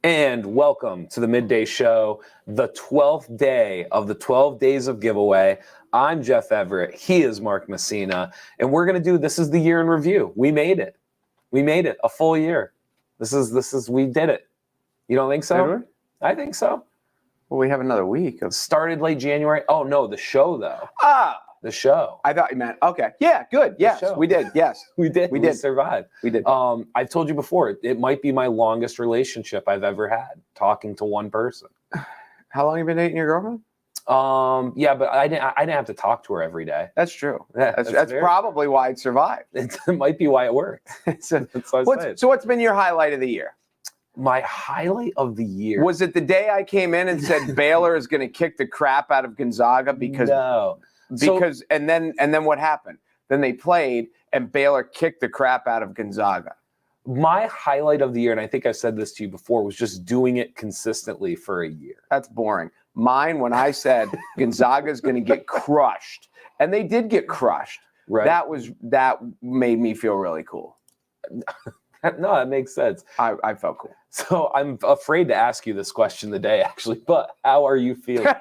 And welcome to the Midday Show, the 12th day of the 12 days of giveaway. I'm Jeff Everett. He is Mark Messina. And we're going to do, this is the year in review. We made it. We made it a full year. We did it. You don't think so? Did we? I think so. Well, we have another week. Started late January. Oh, no, the show, though. The show. I thought you meant, okay. Yeah, good. Yes, we did. Yes. We did. We did survive. We did. I've told you before, it might be my longest relationship I've ever had, talking to one person. How long have you been dating your girlfriend? Yeah, but I didn't have to talk to her every day. That's true. Yeah, that's probably why it survived. It might be why it worked. So what's been your highlight of the year? My highlight of the year. Was it the day I came in and said Baylor is going to kick the crap out of Gonzaga because and then what happened? Then they played and Baylor kicked the crap out of Gonzaga. My highlight of the year, and I think I said this to you before, was just doing it consistently for a year. That's boring. Mine, when I said Gonzaga is going to get crushed, and they did get crushed. Right. That made me feel really cool. No, that makes sense. I felt cool. So I'm afraid to ask you this question today, actually, but how are you feeling?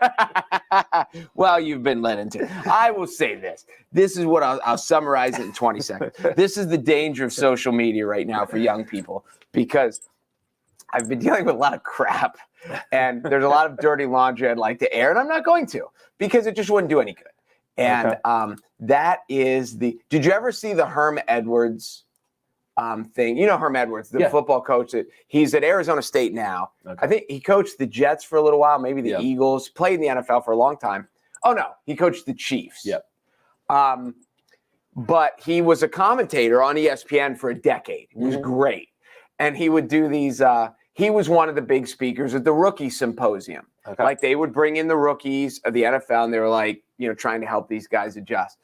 Well, you've been led into it. I will say this. This is what I'll summarize it in 20 seconds. This is the danger of social media right now for young people, because I've been dealing with a lot of crap, and there's a lot of dirty laundry I'd like to air, and I'm not going to, because it just wouldn't do any good. And that is did you ever see the Herm Edwards thing? You know Herm Edwards, the football coach. He's at Arizona State now. Okay. I think he coached the Jets for a little while, maybe the Eagles, played in the NFL for a long time. Oh, no, he coached the Chiefs. Yep. But he was a commentator on ESPN for a decade. He was great. And he would do these he was one of the big speakers at the rookie symposium. Okay. Like, they would bring in the rookies of the NFL, and they were like, trying to help these guys adjust.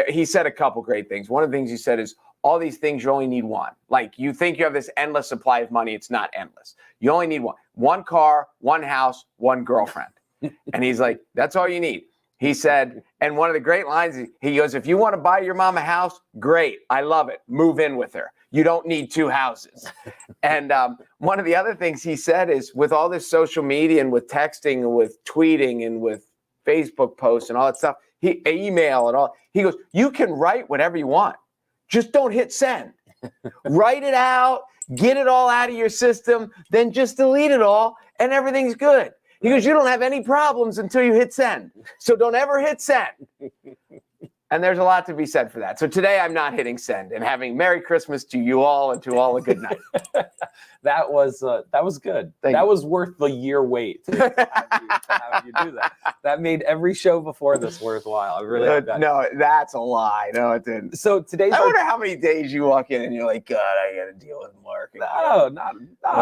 He said a couple great things. One of the things he said is, all these things, you only need one. Like, you think you have this endless supply of money. It's not endless. You only need one. One car, one house, one girlfriend. And he's like, that's all you need. He said, and one of the great lines, he goes, if you want to buy your mom a house, great. I love it. Move in with her. You don't need two houses. And one of the other things he said is, with all this social media and with texting and with tweeting and with Facebook posts and all that stuff, email and all, he goes, you can write whatever you want. Just don't hit send. Write it out, get it all out of your system, then just delete it all, and everything's good. He goes, you don't have any problems until you hit send. So don't ever hit send. And there's a lot to be said for that. So today I'm not hitting send, and having Merry Christmas to you all, and to all a good night. That was good. That was worth the year wait to have you do that. That made every show before this worthwhile. I really no, that's a lie. No, it didn't. So today's I wonder how many days you walk in and you're like, God, I got to deal with Mark. No, not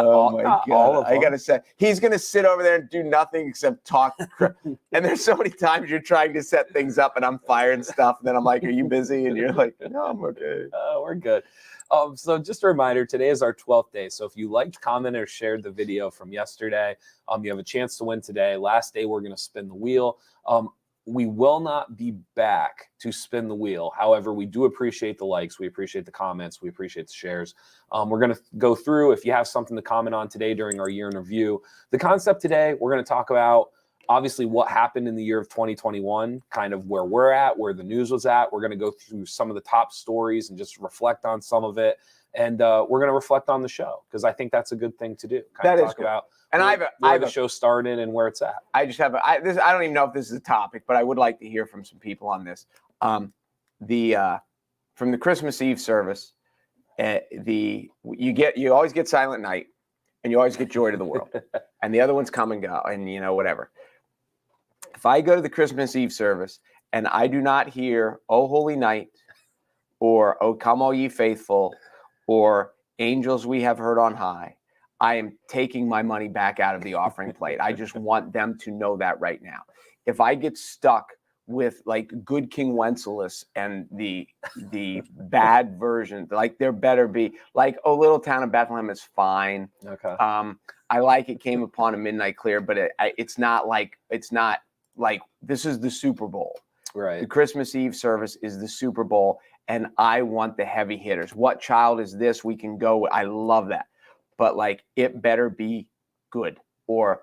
all of them. I got to say, he's going to sit over there and do nothing except talk. And there's so many times you're trying to set things up, and I'm firing stuff. And then I'm like, are you busy? And you're like, no, I'm okay. We're good. So just a reminder, today is our 12th day. So if you liked, commented, or shared the video from yesterday, you have a chance to win today. Last day, we're going to spin the wheel. We will not be back to spin the wheel. However, we do appreciate the likes. We appreciate the comments. We appreciate the shares. We're going to go through, if you have something to comment on today during our year in review. The concept today, we're going to talk about obviously what happened in the year of 2021, kind of where we're at, where the news was at. We're going to go through some of the top stories and just reflect on some of it. And we're going to reflect on the show, because I think that's a good thing to do. That is cool. About and where the show started and where it's at. I just have I don't even know if this is a topic, but I would like to hear from some people on this. From the Christmas Eve service, you always get Silent Night, and you always get Joy to the World, and the other ones come and go, and whatever. If I go to the Christmas Eve service and I do not hear "O Holy Night" or "O Come All Ye Faithful" or "Angels We Have Heard on High," I am taking my money back out of the offering plate. I just want them to know that right now. If I get stuck with like Good King Wenceslas and the bad version, like there better be like "O Little Town of Bethlehem" is fine. Okay. I like "It Came Upon a Midnight Clear," but it's not like this is the Super Bowl. Right. The Christmas Eve service is the Super Bowl, and I want the heavy hitters. What Child Is This? We can go. I love that. but like it better be good. Or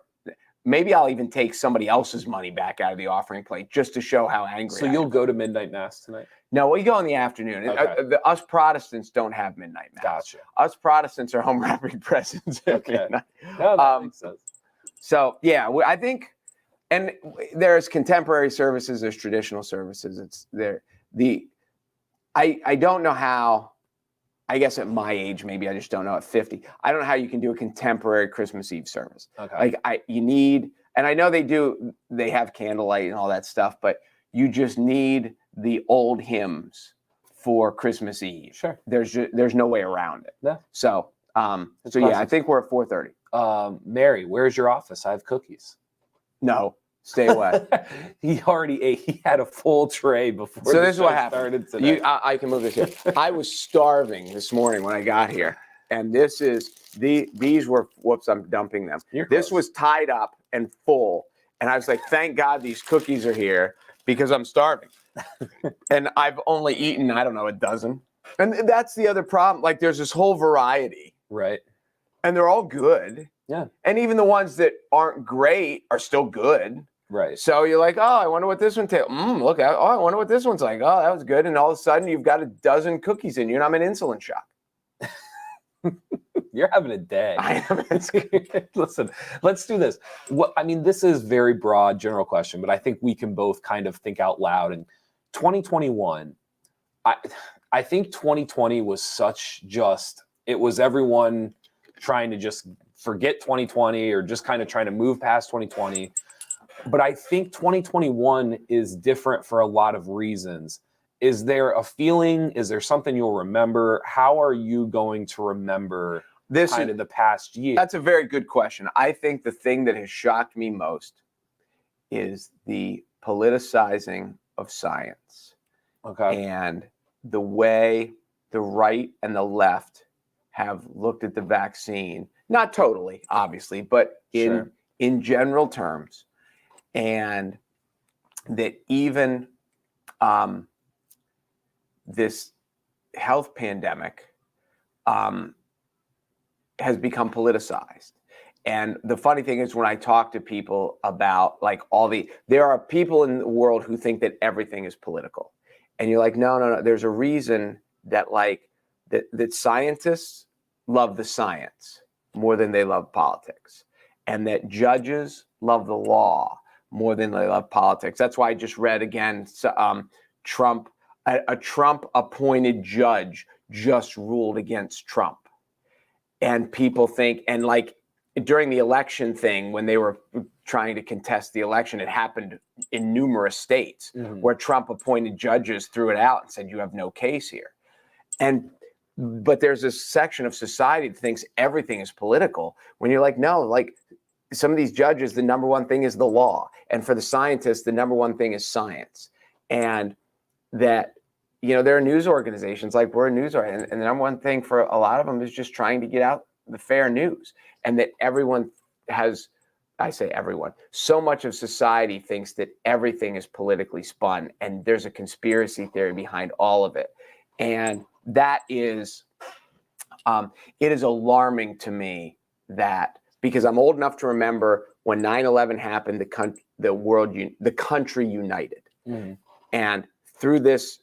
maybe I'll even take somebody else's money back out of the offering plate just to show how angry So I you'll am. go to midnight mass tonight? No, we go in the afternoon. Okay. Us Protestants don't have midnight mass. Gotcha. Us Protestants are home wrapping presents at Okay. midnight. No, that makes sense. So yeah, I think, and there's contemporary services, there's traditional services. It's there. I don't know how. I guess at my age, maybe I just don't know at 50. I don't know how you can do a contemporary Christmas Eve service. Okay. Like you need, and I know they have candlelight and all that stuff, but you just need the old hymns for Christmas Eve. Sure. There's no way around it. Yeah. So yeah, I think we're at 4:30. Mary, where's your office? I have cookies. No, stay away. He already ate. He had a full tray before. So this is what happened. Started today. I can move this here. I was starving this morning when I got here, and these were, whoops, I'm dumping them. This was tied up and full, and I was like, thank God these cookies are here because I'm starving. And I've only eaten, I don't know, a dozen. And that's the other problem. Like there's this whole variety. Right. And they're all good. Yeah. And even the ones that aren't great are still good. Right. So you're like, oh, I wonder what this one tastes. Look at. Oh, I wonder what this one's like. Oh, that was good. And all of a sudden, you've got a dozen cookies in you, and I'm in insulin shock. You're having a day. I am. Listen, let's do this. This is very broad, general question, but I think we can both kind of think out loud. And 2021, I think 2020 was it was everyone trying to just forget 2020 or just kind of trying to move past 2020. But I think 2021 is different for a lot of reasons. Is there a feeling? Is there something you'll remember? How are you going to remember the past year? That's a very good question. I think the thing that has shocked me most is the politicizing of science. Okay. And the way the right and the left have looked at the vaccine, not totally, obviously, but in general terms. And that even this health pandemic has become politicized. And the funny thing is when I talk to people about like there are people in the world who think that everything is political. And you're like, no. There's a reason that that scientists love the science more than they love politics. And that judges love the law more than they love politics. That's why I just read again, Trump, a Trump-appointed judge just ruled against Trump. And people think, and like during the election thing, when they were trying to contest the election, it happened in numerous states where Trump-appointed judges threw it out and said, you have no case here. But there's this section of society that thinks everything is political when you're like, no, like some of these judges, the number one thing is the law. And for the scientists, the number one thing is science. And that, there are news organizations like we're a news organization. And the number one thing for a lot of them is just trying to get out the fair news. And that everyone has, I say everyone, so much of society thinks that everything is politically spun. And there's a conspiracy theory behind all of it. And that is, it is alarming to me that, because I'm old enough to remember when 9/11 happened, the country united. Mm-hmm. And through this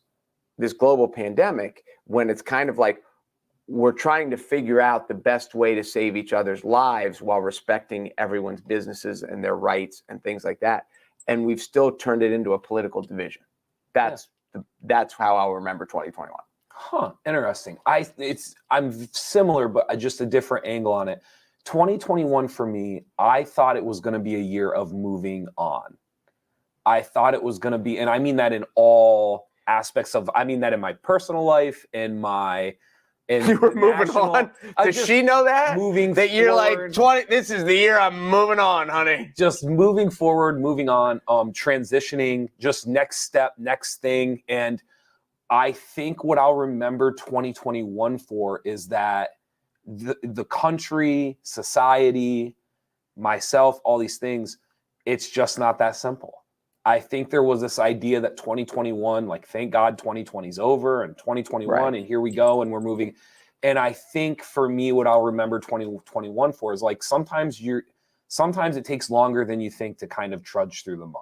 global pandemic, when it's kind of like we're trying to figure out the best way to save each other's lives while respecting everyone's businesses and their rights and things like that, and we've still turned it into a political division. That's how I'll remember 2021. Huh. Interesting. I'm similar, but just a different angle on it. 2021 for me, I thought it was going to be a year of moving on. I thought it was going to be, and I mean that in all aspects I mean that in my personal life, you were moving on. Does she know that? Moving that you're forward, like 20. This is the year I'm moving on, honey. Just moving forward, moving on, transitioning, just next step, next thing. And I think what I'll remember 2021 for is that the country, society, myself, all these things, it's just not that simple. I think there was this idea that 2021, like, thank God 2020 is over and 2021, and here we go, and we're moving. And I think for me, what I'll remember 2021 for is like sometimes it takes longer than you think to kind of trudge through the mud.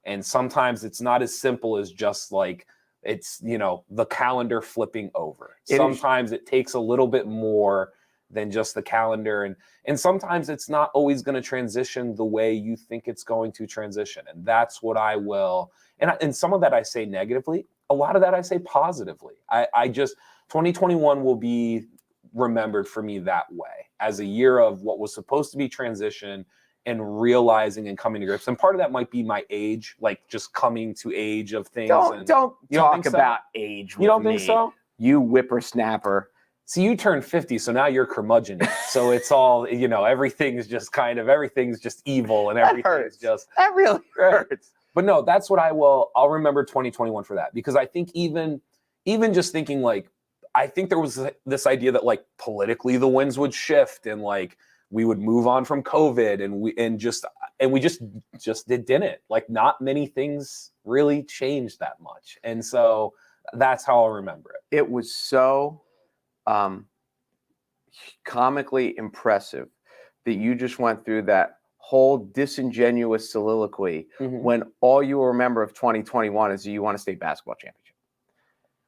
And sometimes it's not as simple as just like it's, the calendar flipping over. Sometimes it takes a little bit more than just the calendar. And sometimes it's not always going to transition the way you think it's going to transition. And that's what I will. And some of that I say negatively. A lot of that I say positively. I just 2021 will be remembered for me that way, as a year of what was supposed to be transition and realizing and coming to grips. And part of that might be my age, like just coming to age of things. Don't talk about age with me. You don't think so? You whippersnapper. See, you turned 50, so now you're curmudgeon. So it's all, everything's just evil and everything's just. That really hurts. But no, that's what I'll remember 2021 for that, because I think even just thinking like, I think there was this idea that like politically the winds would shift and like we would move on from COVID and we just didn't. Like not many things really changed that much. And so that's how I'll remember it. It was so comically impressive that you just went through that whole disingenuous soliloquy when all you remember of 2021 is you won a state basketball championship.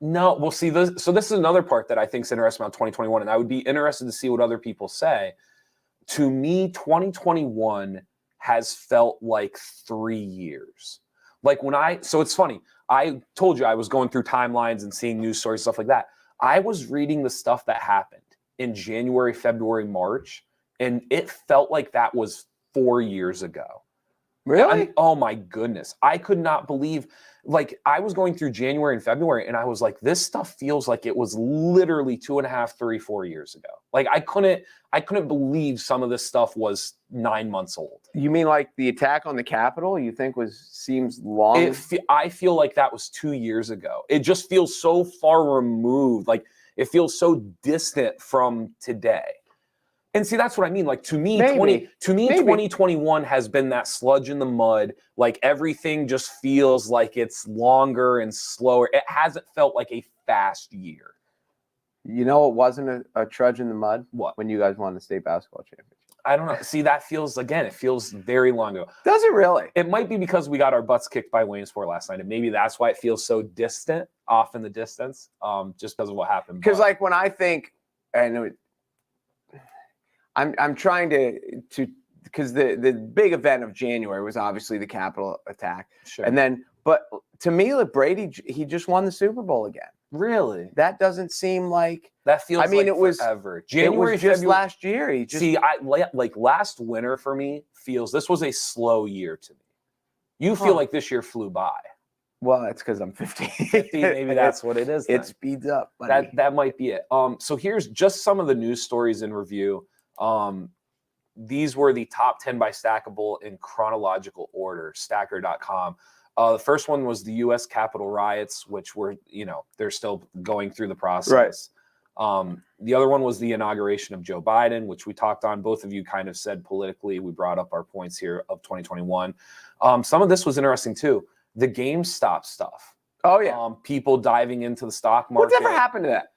No, we'll see this. So this is another part that I think is interesting about 2021, and I would be interested to see what other people say. To me, 2021 has felt like 3 years. Like so it's funny. I told you I was going through timelines and seeing news stories, stuff like that. I was reading the stuff that happened in January, February, March, and it felt like that was 4 years ago. Really? Oh my goodness. I could not believe, like I was going through January and February and I was like, this stuff feels like it was literally 2.5, 3, 4 years ago. Like I couldn't believe some of this stuff was 9 months old. You mean like the attack on the Capitol you think seems long? I feel like that was 2 years ago. It just feels so far removed. Like it feels so distant from today. And see, that's what I mean. Like to me, 2021 has been that sludge in the mud. Like everything just feels like it's longer and slower. It hasn't felt like a fast year. You know, it wasn't a trudge in the mud. What? When you guys won the state basketball championship. I don't know. See, it feels very long ago. Does it really? It might be because we got our butts kicked by Williamsport last night, and maybe that's why it feels so distant, off in the distance, just because of what happened. Because like when I think, I'm trying to because the big event of January was obviously the Capitol attack. Sure. And then, but to me, Brady, he just won the Super Bowl again. Really? That doesn't seem like that feels. It was forever. January, just February. Last year. Like last winter for me feels this was a slow year to me. You feel like this year flew by. Well, it's because I'm 50. 50, maybe that's what it is. It speeds up. Buddy. That might be it. So here's just some of the news stories in review. These were the top 10 by Stackable in chronological order, stacker.com. The first one was the U.S. Capitol riots, which were, they're still going through the process. Right. The other one was the inauguration of Joe Biden, which we talked on. Both of you kind of said politically, we brought up our points here of 2021. Some of this was interesting too. The GameStop stuff. Oh, yeah. People diving into the stock market. Whatever happened to that?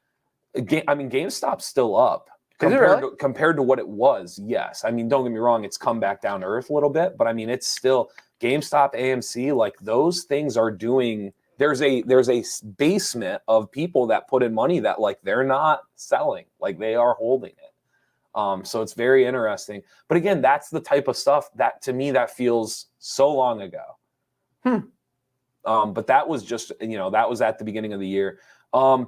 GameStop's still up. Compared to what it was, yes. I mean, don't get me wrong, it's come back down to earth a little bit, but I mean, it's still GameStop, AMC, like those things are doing. There's a basement of people that put in money that like they're not selling, like they are holding it. So it's very interesting. But again, that's the type of stuff that to me that feels so long ago. But that was just that was at the beginning of the year.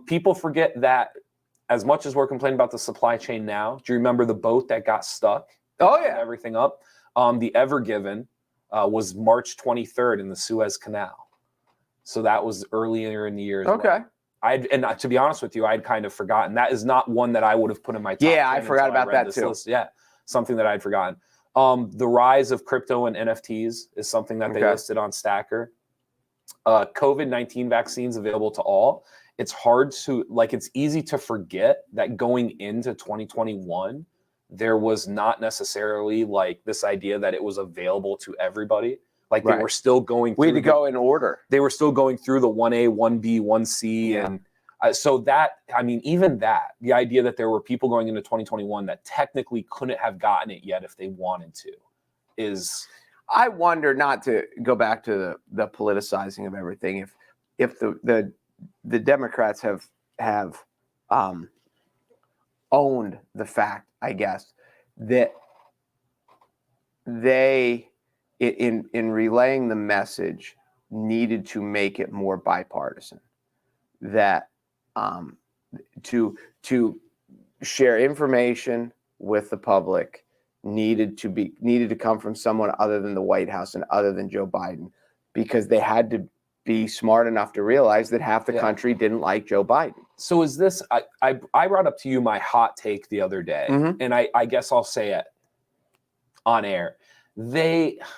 People forget that. As much as we're complaining about the supply chain now, do you remember the boat that got stuck? Oh, yeah. Everything up. The Ever Given was March 23rd in the Suez Canal. So that was earlier in the year as well. And to be honest with you, I'd kind of forgotten. That is not one that I would have put in my top 10. Yeah, I forgot about that too. List. Yeah, something that I'd forgotten. The rise of crypto and NFTs is something that they listed on Stacker. COVID-19 vaccines available to all. It's hard to, it's easy to forget that going into 2021, there was not necessarily this idea that it was available to everybody. They were still going through. We had to go in order. They were still going through the 1A, 1B, 1C. Yeah. So that, I mean, even that, the idea that there were people going into 2021 that technically couldn't have gotten it yet if they wanted to is... I wonder, not to go back to the politicizing of everything, if the Democrats have owned the fact, I guess, that they, in relaying the message, needed to make it more bipartisan. That to share information with the public needed to come from someone other than the White House and other than Joe Biden, because they had to be smart enough to realize that half the country didn't like Joe Biden. So is this, I brought up to you my hot take the other day, and I guess I'll say it on air.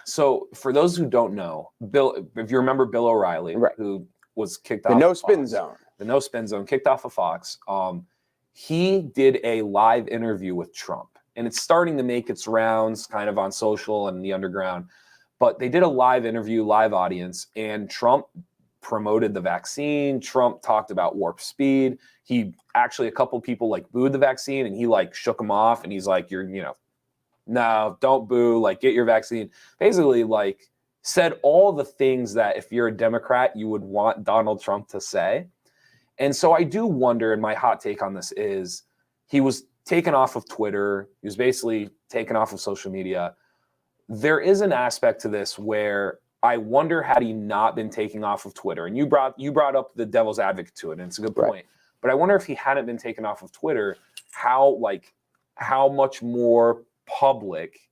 So for those who don't know, Bill, if you remember Bill O'Reilly, who was kicked off the no spin zone, kicked off of Fox, he did a live interview with Trump, and it's starting to make its rounds kind of on social and the underground, but they did a live interview, live audience, and Trump promoted the vaccine. Trump talked about warp speed. He actually, a couple people like booed the vaccine, and he like shook them off, and he's like, no, don't boo, like get your vaccine. Basically, like said all the things that if you're a Democrat, you would want Donald Trump to say. And so I do wonder, and my hot take on this is, he was taken off of Twitter. He was basically taken off of social media. There is an aspect to this where I wonder, had he not been taken off of Twitter, and you brought up the devil's advocate to it, and it's a good point. But I wonder if he hadn't been taken off of Twitter, how much more public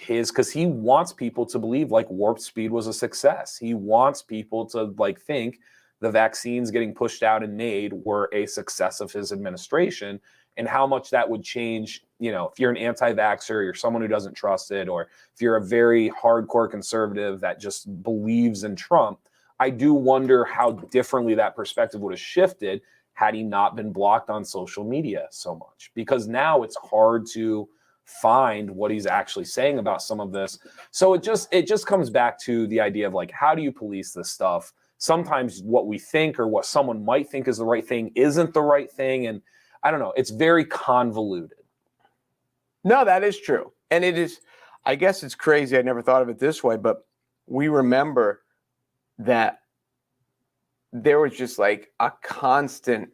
because he wants people to believe like warp speed was a success. He wants people to like think the vaccines getting pushed out and made were a success of his administration, and how much that would change, if you're an anti-vaxxer, you're someone who doesn't trust it, or if you're a very hardcore conservative that just believes in Trump. I do wonder how differently that perspective would have shifted had he not been blocked on social media so much, because now it's hard to find what he's actually saying about some of this. So it just comes back to the idea of like, how do you police this stuff? Sometimes what we think or what someone might think is the right thing isn't the right thing. And I don't know, it's very convoluted. No, that is true. And it is, I guess it's crazy. I never thought of it this way, but we remember that there was just like a constant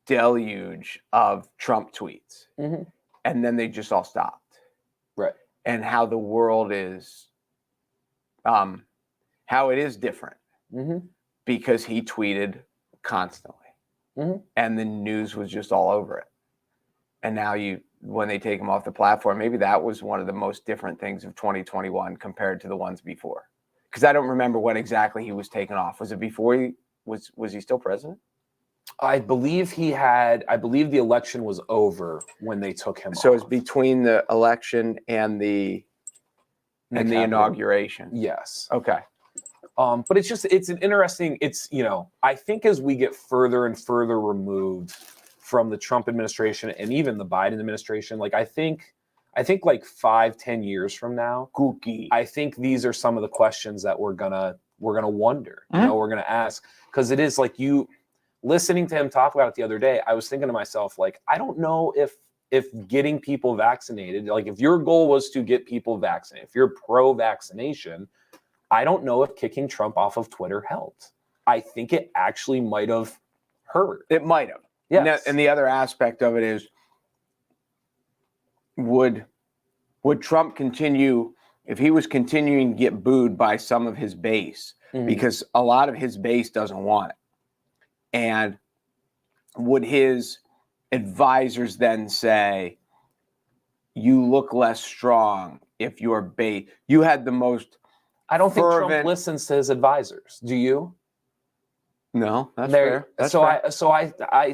deluge of Trump tweets, and then they just all stopped. Right. And how the world is, how it is different, because he tweeted constantly, and the news was just all over it. And now when they take him off the platform, maybe that was one of the most different things of 2021 compared to the ones before. Because I don't remember when exactly he was taken off. Was it before he was he still president? I believe the election was over when they took him off. So it's between the election and the inauguration. Yes. Okay. But it's an interesting, I think as we get further and further removed from the Trump administration and even the Biden administration, like I think like 5-10 years from now, I think these are some of the questions that we're gonna wonder, we're gonna ask, because it is like listening to him talk about it the other day, I was thinking to myself, like, I don't know if getting people vaccinated, like if your goal was to get people vaccinated, if you're pro-vaccination, I don't know if kicking Trump off of Twitter helped. I think it actually might have hurt. It might have. Yes. And the other aspect of it is, would Trump continue, if he was continuing to get booed by some of his base, because a lot of his base doesn't want it, and would his advisors then say, you look less strong if your base, you had the most I don't think fervent... Trump listens to his advisors. Do you? No, that's fair. That's fair.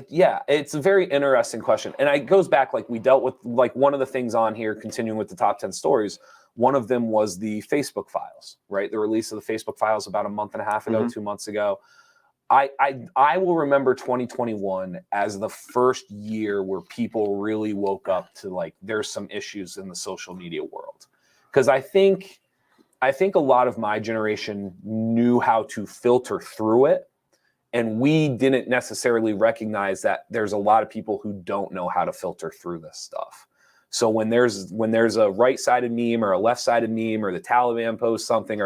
Yeah, it's a very interesting question. And it goes back, like we dealt with, like one of the things on here, continuing with the top 10 stories, one of them was the Facebook files, right? The release of the Facebook files about a month and a half ago, 2 months ago. I will remember 2021 as the first year where people really woke up to like, there's some issues in the social media world. Because I think I think a lot of my generation knew how to filter through it, and we didn't necessarily recognize that there's a lot of people who don't know how to filter through this stuff. So when there's a right-sided meme or a left-sided meme or the Taliban posts something,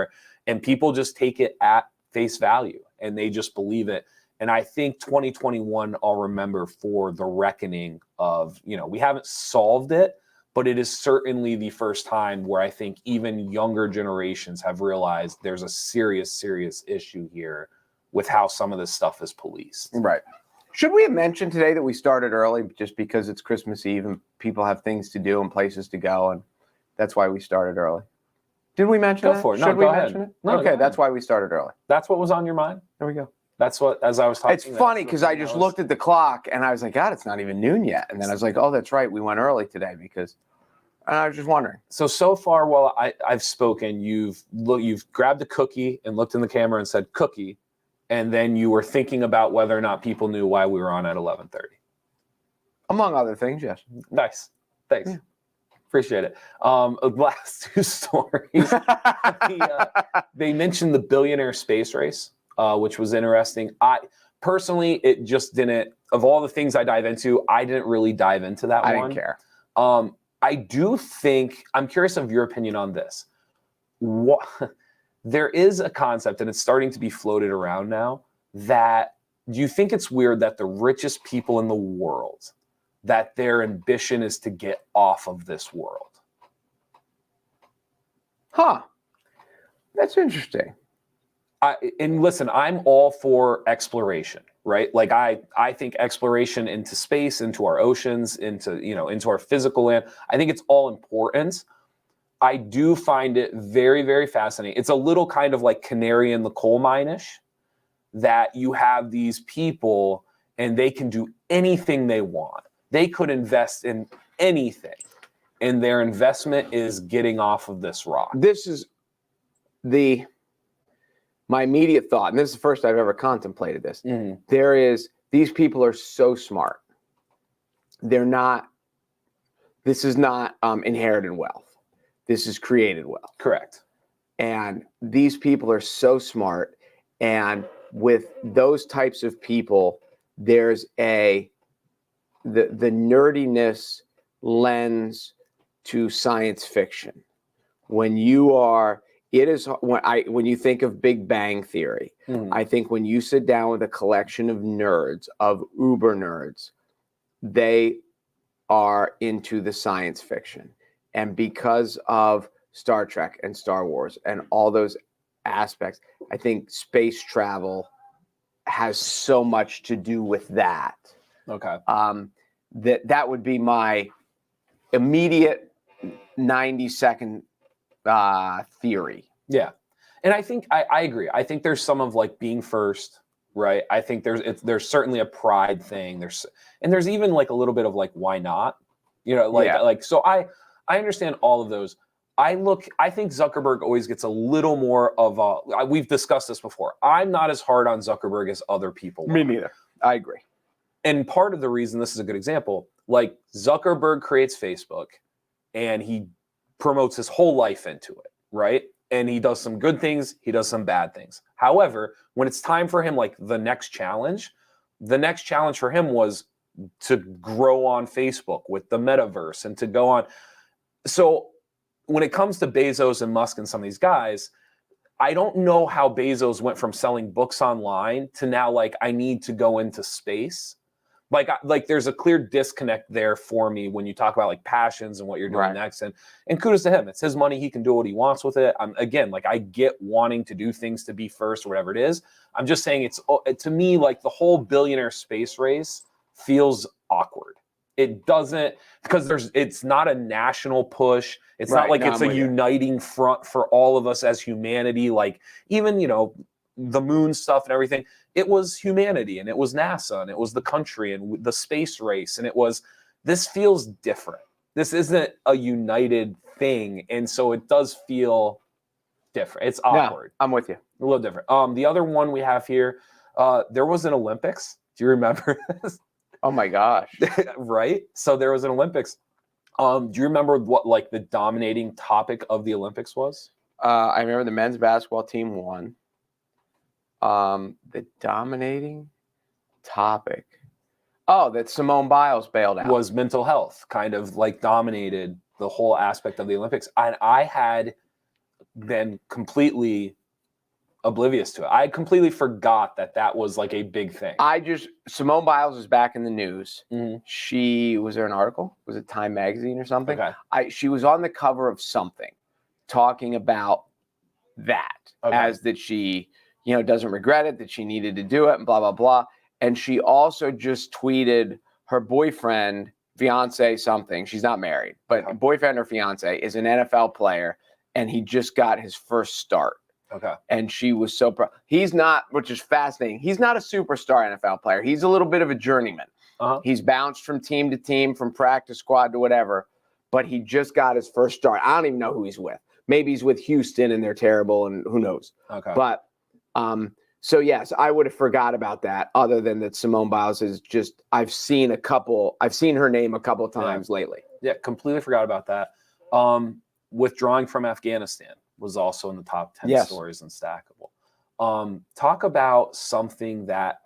and people just take it at face value and they just believe it. And I think 2021 I'll remember for the reckoning of, we haven't solved it, but it is certainly the first time where I think even younger generations have realized there's a serious, serious issue here with how some of this stuff is policed. Right. Should we have mentioned today that we started early just because it's Christmas Eve and people have things to do and places to go, and that's why we started early? Did we mention that? Go for it. No, Should we go mention ahead. it? No, okay, that's why we started early. That's what was on your mind? There we go. That's what, as I was talking. It's funny because I just looked at the clock and I was like, God, it's not even noon yet. And then I was like, oh, that's right. We went early today because I was just wondering. So far, while I've spoken, you've grabbed a cookie and looked in the camera and said cookie. And then you were thinking about whether or not people knew why we were on at 11:30. Among other things, yes. Nice. Thanks. Yeah. Appreciate it. Last two stories. They mentioned the billionaire space race, which was interesting. Personally, it just didn't, of all the things I dive into, I didn't really dive into that one. I didn't care. I do think, I'm curious of your opinion on this. There is a concept, and it's starting to be floated around now, that do you think it's weird that the richest people in the world, that their ambition is to get off of this world? Huh. That's interesting. And listen, I'm all for exploration, right? Like I think exploration into space, into our oceans, into our physical land, I think it's all important. I do find it very, very fascinating. It's a little kind of like canary in the coal mine-ish, that you have these people and they can do anything they want. They could invest in anything, and their investment is getting off of this rock. This is my immediate thought, and this is the first I've ever contemplated this. Mm-hmm. These people are so smart. This is not inherited wealth. This is created wealth. Correct. And these people are so smart. And with those types of people, there's the nerdiness lends to science fiction. When you think of Big Bang Theory, I think when you sit down with a collection of nerds, of uber nerds, they are into the science fiction. And because of Star Trek and Star Wars and all those aspects, I think space travel has so much to do with that. Okay. That would be my immediate 90-second theory. Yeah. And I think I agree. I think there's some of like being first, right? I think there's certainly a pride thing. There's even like a little bit of like, why not? So I understand all of those. I think Zuckerberg always gets a little more of we've discussed this before. I'm not as hard on Zuckerberg as other people. Me neither. I agree. And part of the reason, this is a good example, like Zuckerberg creates Facebook and he promotes his whole life into it, right? And he does some good things, he does some bad things. However, when it's time for him, like the next challenge for him was to grow on Facebook with the metaverse and to go on. So when it comes to Bezos and Musk and some of these guys, I don't know how Bezos went from selling books online to now like I need to go into space. Like there's a clear disconnect there for me when you talk about like passions and what you're doing next. And kudos to him. It's his money. He can do what he wants with it. Again, like I get wanting to do things to be first or whatever it is. I'm just saying to me, like the whole billionaire space race feels awkward. It doesn't, because it's not a national push. It's not like it's a uniting front for all of us as humanity. Like even, the moon stuff and everything, it was humanity and it was NASA and it was the country and the space race. And this feels different. This isn't a united thing. And so it does feel different. It's awkward. Yeah, I'm with you. A little different. The other one we have here, there was an Olympics. Do you remember this? Oh my gosh. Right? So there was an Olympics. Do you remember what like the dominating topic of the Olympics was? I remember the men's basketball team won. The dominating topic. Oh, that Simone Biles bailed out. Was mental health kind of like dominated the whole aspect of the Olympics. And I had been completely oblivious to it. I completely forgot that was like a big thing. Simone Biles is back in the news. Mm-hmm. Was there an article? Was it Time Magazine or something? Okay. She was on the cover of something talking about that, as that she, doesn't regret it, that she needed to do it, and blah, blah, blah. And she also just tweeted her boyfriend, fiance, something. She's not married, but boyfriend or fiance is an NFL player, and he just got his first start. Okay. And she was so proud. He's not, which is fascinating. He's not a superstar NFL player. He's a little bit of a journeyman. He's bounced from team to team, from practice squad to whatever, but he just got his first start. I don't even know who he's with. Maybe he's with Houston and they're terrible, and who knows. Okay. But so yes, I would have forgot about that, other than that Simone Biles is just, I've seen her name a couple of times lately. Yeah, completely forgot about that. Withdrawing from Afghanistan was also in the top 10 stories in Stackable. Talk about something that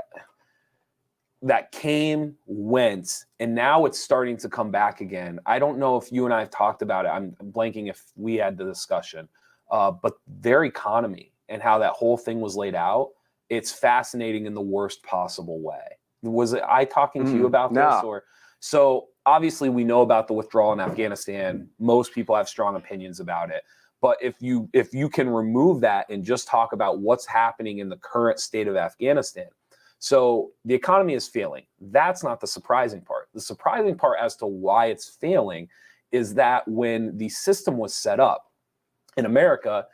came, went, and now it's starting to come back again. I don't know if you and I have talked about it. I'm blanking if we had the discussion, but their economy and how that whole thing was laid out, it's fascinating in the worst possible way. Was I talking to you about this? Or so obviously we know about the withdrawal in Afghanistan. Most people have strong opinions about it. But if you can remove that and just talk about what's happening in the current state of Afghanistan. So the economy is failing. That's not the surprising part. The surprising part as to why it's failing is that when the system was set up in America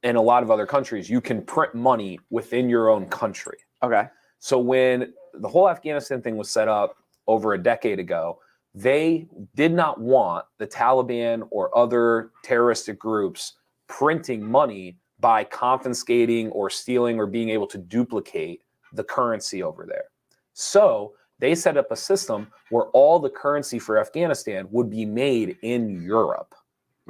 and a lot of other countries, you can print money within your own country. Okay. So when the whole Afghanistan thing was set up over a decade ago, they did not want the Taliban or other terroristic groups printing money by confiscating or stealing or being able to duplicate the currency over there. So they set up a system where all the currency for Afghanistan would be made in Europe.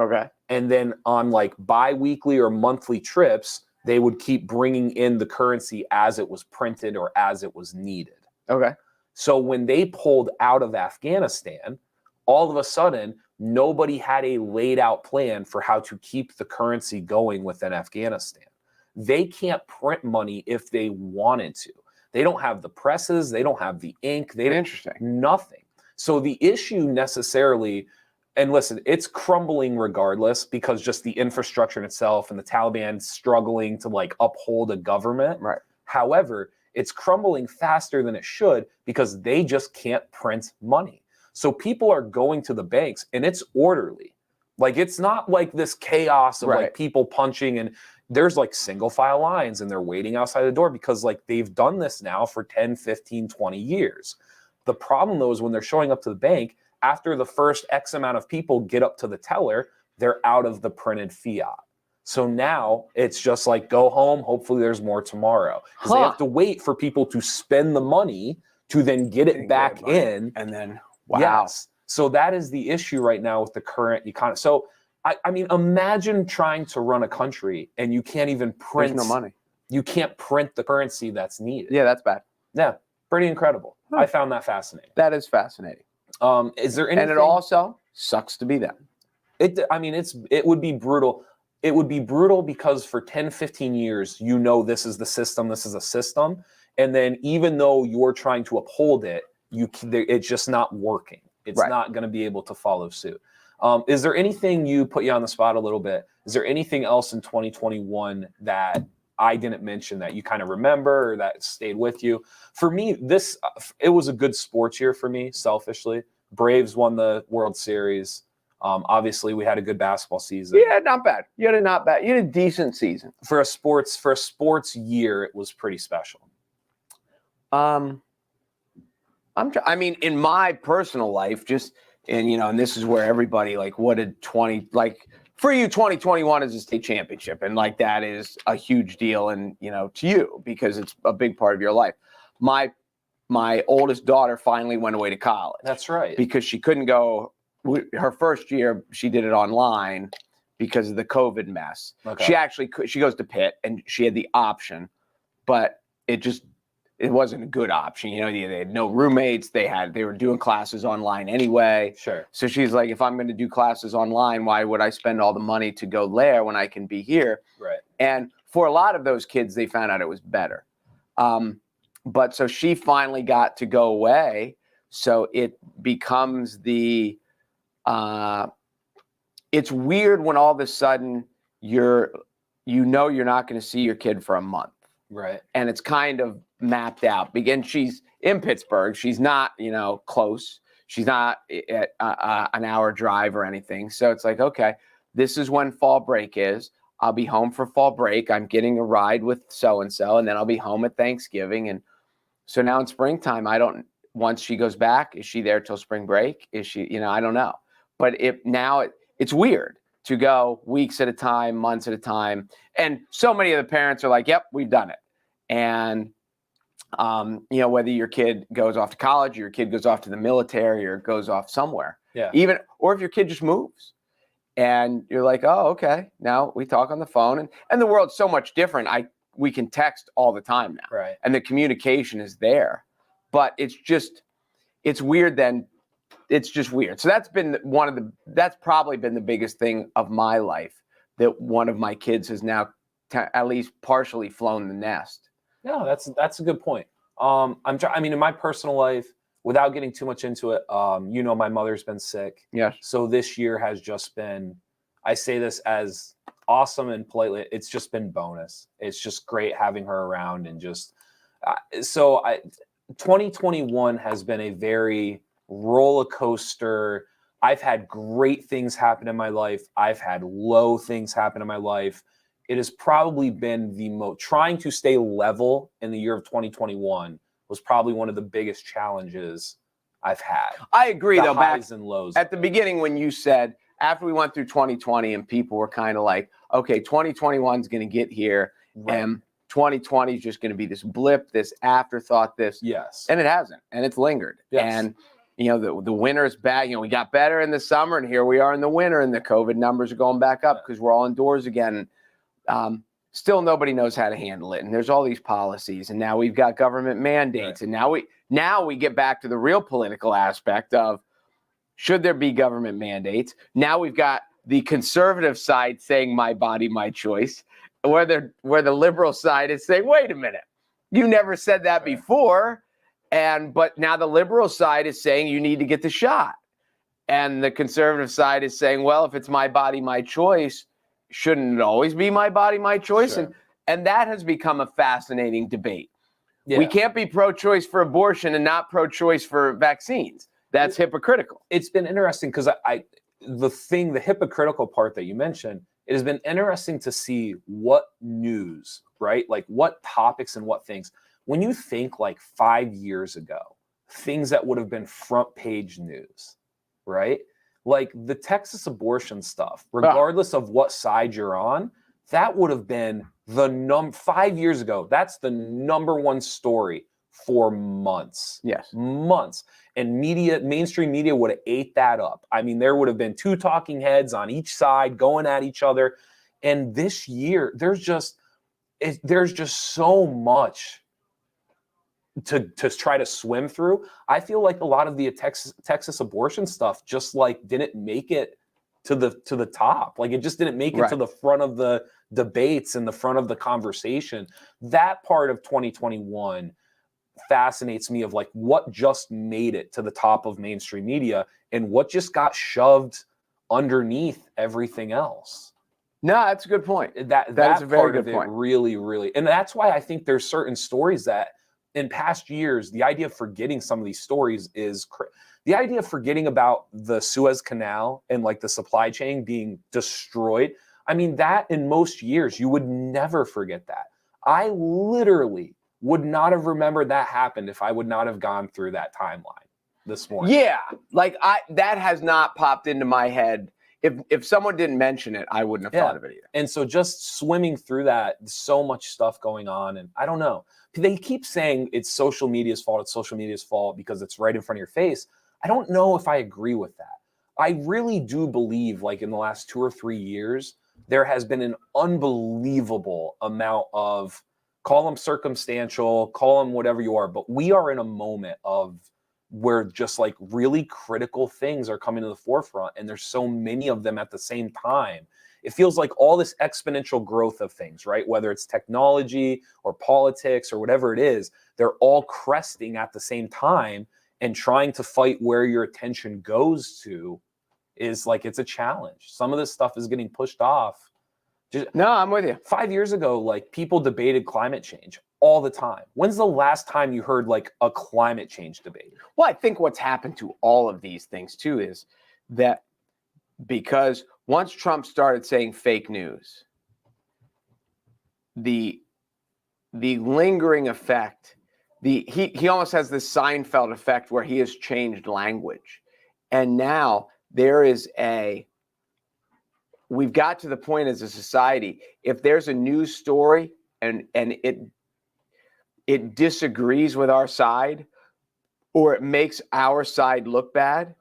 Okay. And then on like bi-weekly or monthly trips, they would keep bringing in the currency as it was printed or as it was needed. Okay. So when they pulled out of Afghanistan, all of a sudden, nobody had a laid out plan for how to keep the currency going within Afghanistan. They can't print money if they wanted to. They don't have the presses. They don't have the ink. They don't, nothing. So the issue necessarily, and listen, it's crumbling regardless because just the infrastructure in itself and the Taliban struggling to like uphold a government. Right. However, it's crumbling faster than it should because they just can't print money. So people are going to the banks and it's orderly. Like it's not like this chaos of like people punching, and there's like single file lines and they're waiting outside the door because like they've done this now for 10, 15, 20 years. The problem though is when they're showing up to the bank, after the first X amount of people get up to the teller, they're out of the printed fiat. So now it's just like go home. Hopefully there's more tomorrow. Because they have to wait for people to spend the money to then get it back in. And then, yes. So that is the issue right now with the current economy. So, I mean, imagine trying to run a country and you can't even print. There's no money. You can't print the currency that's needed. Yeah, that's bad. Yeah, pretty incredible. I found that fascinating. That is fascinating. Is there anything? And it also sucks to be them. It would be brutal. It would be brutal because for 10, 15 years, you know this is the system, this is a system. And then even though you're trying to uphold it, it's just not working. It's not going to be able to follow suit. Is there anything, you put you on the spot a little bit, is there anything else in 2021 that I didn't mention that you kind of remember or that stayed with you? For me, it was a good sports year for me, selfishly. Braves won the World Series. Obviously, we had a good basketball season. Yeah, not bad. You had a decent season. For a sports year, it was pretty special. I mean, in my personal life, and this is where everybody what did for you, 2021 is a state championship, and that is a huge deal, and to you because it's a big part of your life. My oldest daughter finally went away to college. That's right. Because she couldn't go. Her first year, she did it online, because of the COVID mess. Okay. She goes to Pitt, and she had the option, but it wasn't a good option. You know, they had no roommates. They were doing classes online anyway. Sure. So she's like, if I'm going to do classes online, why would I spend all the money to go there when I can be here? Right. And for a lot of those kids, they found out it was better. But so she finally got to go away. So it becomes it's weird when all of a sudden you're not going to see your kid for a month. Right. And it's kind of mapped out. Again, she's in Pittsburgh. She's not, close. She's not at an hour drive or anything. So it's like, okay, this is when fall break is. I'll be home for fall break. I'm getting a ride with so-and-so, and then I'll be home at Thanksgiving. And so now in springtime, once she goes back, is she there till spring break? Is she, I don't know. But it's weird to go weeks at a time, months at a time. And so many of the parents are like, yep, we've done it. And, whether your kid goes off to college, or your kid goes off to the military, or goes off somewhere, or if your kid just moves and you're like, oh, okay, now we talk on the phone, and the world's so much different. We can text all the time now, right? And the communication is there, but it's weird then. It's just weird. So that's probably been the biggest thing of my life, that one of my kids has now at least partially flown the nest. No, that's a good point. In my personal life, without getting too much into it, my mother's been sick. Yes. So this year has just been, I say this as awesome and politely, it's just been bonus. It's just great having her around, and just 2021 has been a very roller coaster. I've had great things happen in my life. I've had low things happen in my life. It has probably been trying to stay level in the year of 2021 was probably one of the biggest challenges I've had. I agree, though. Highs and lows. At the beginning, when you said, after we went through 2020 and people were kind of like, okay, 2021 is going to get here, right, and 2020 is just going to be this blip, this afterthought, this. Yes. And it hasn't, and it's lingered. Yes. And the winter is back. We got better in the summer, and here we are in the winter, and the COVID numbers are going back up because we're all indoors again. Still, nobody knows how to handle it, and there's all these policies, and now we've got government mandates, right, and now we get back to the real political aspect of, should there be government mandates? Now we've got the conservative side saying my body, my choice, where the liberal side is saying, wait a minute, you never said that before. But now the liberal side is saying you need to get the shot. And the conservative side is saying, well, if it's my body, my choice, shouldn't it always be my body, my choice? Sure. And that has become a fascinating debate. Yeah. We can't be pro-choice for abortion and not pro-choice for vaccines. That's hypocritical. It's been interesting because the hypocritical part that you mentioned, it has been interesting to see what news, right? Like what topics and what things. When you think like 5 years ago, things that would have been front page news, right? Like the Texas abortion stuff, regardless of what side you're on, that would have been 5 years ago. That's the number one story for months. Yes. Months. And mainstream media would have ate that up. I mean, there would have been two talking heads on each side going at each other. And this year, there's just so much to try to swim through. I feel like a lot of the Texas abortion stuff just like didn't make it to the top. Like it just didn't make it to the front of the debates and the front of the conversation. That part of 2021 fascinates me, of like what just made it to the top of mainstream media and what just got shoved underneath everything else. No, that's a good point. That's a very good point. Really, really. And that's why I think there's certain stories that in past years, the idea of forgetting some of these stories is the idea of forgetting about the Suez Canal and like the supply chain being destroyed. I mean, that in most years, you would never forget that. I literally would not have remembered that happened if I would not have gone through that timeline this morning. Yeah, like that has not popped into my head. If someone didn't mention it, I wouldn't have thought of it either. And so just swimming through that, so much stuff going on, and I don't know. They keep saying it's social media's fault because it's right in front of your face. I don't know if I agree with that. I really do believe, like in the last 2 or 3 years, there has been an unbelievable amount of, call them circumstantial, call them whatever you are, but we are in a moment of where just like really critical things are coming to the forefront, and there's so many of them at the same time. It feels like all this exponential growth of things, right? Whether it's technology or politics or whatever it is, they're all cresting at the same time, and trying to fight where your attention goes to is like, it's a challenge. Some of this stuff is getting pushed off. No, I'm with you. 5 years ago, like, people debated climate change all the time. When's the last time you heard like a climate change debate? Well, I think what's happened to all of these things too is that because once Trump started saying fake news, the lingering effect, he almost has this Seinfeld effect where he has changed language. And now we've got to the point as a society, if there's a news story and it disagrees with our side, or it makes our side look bad,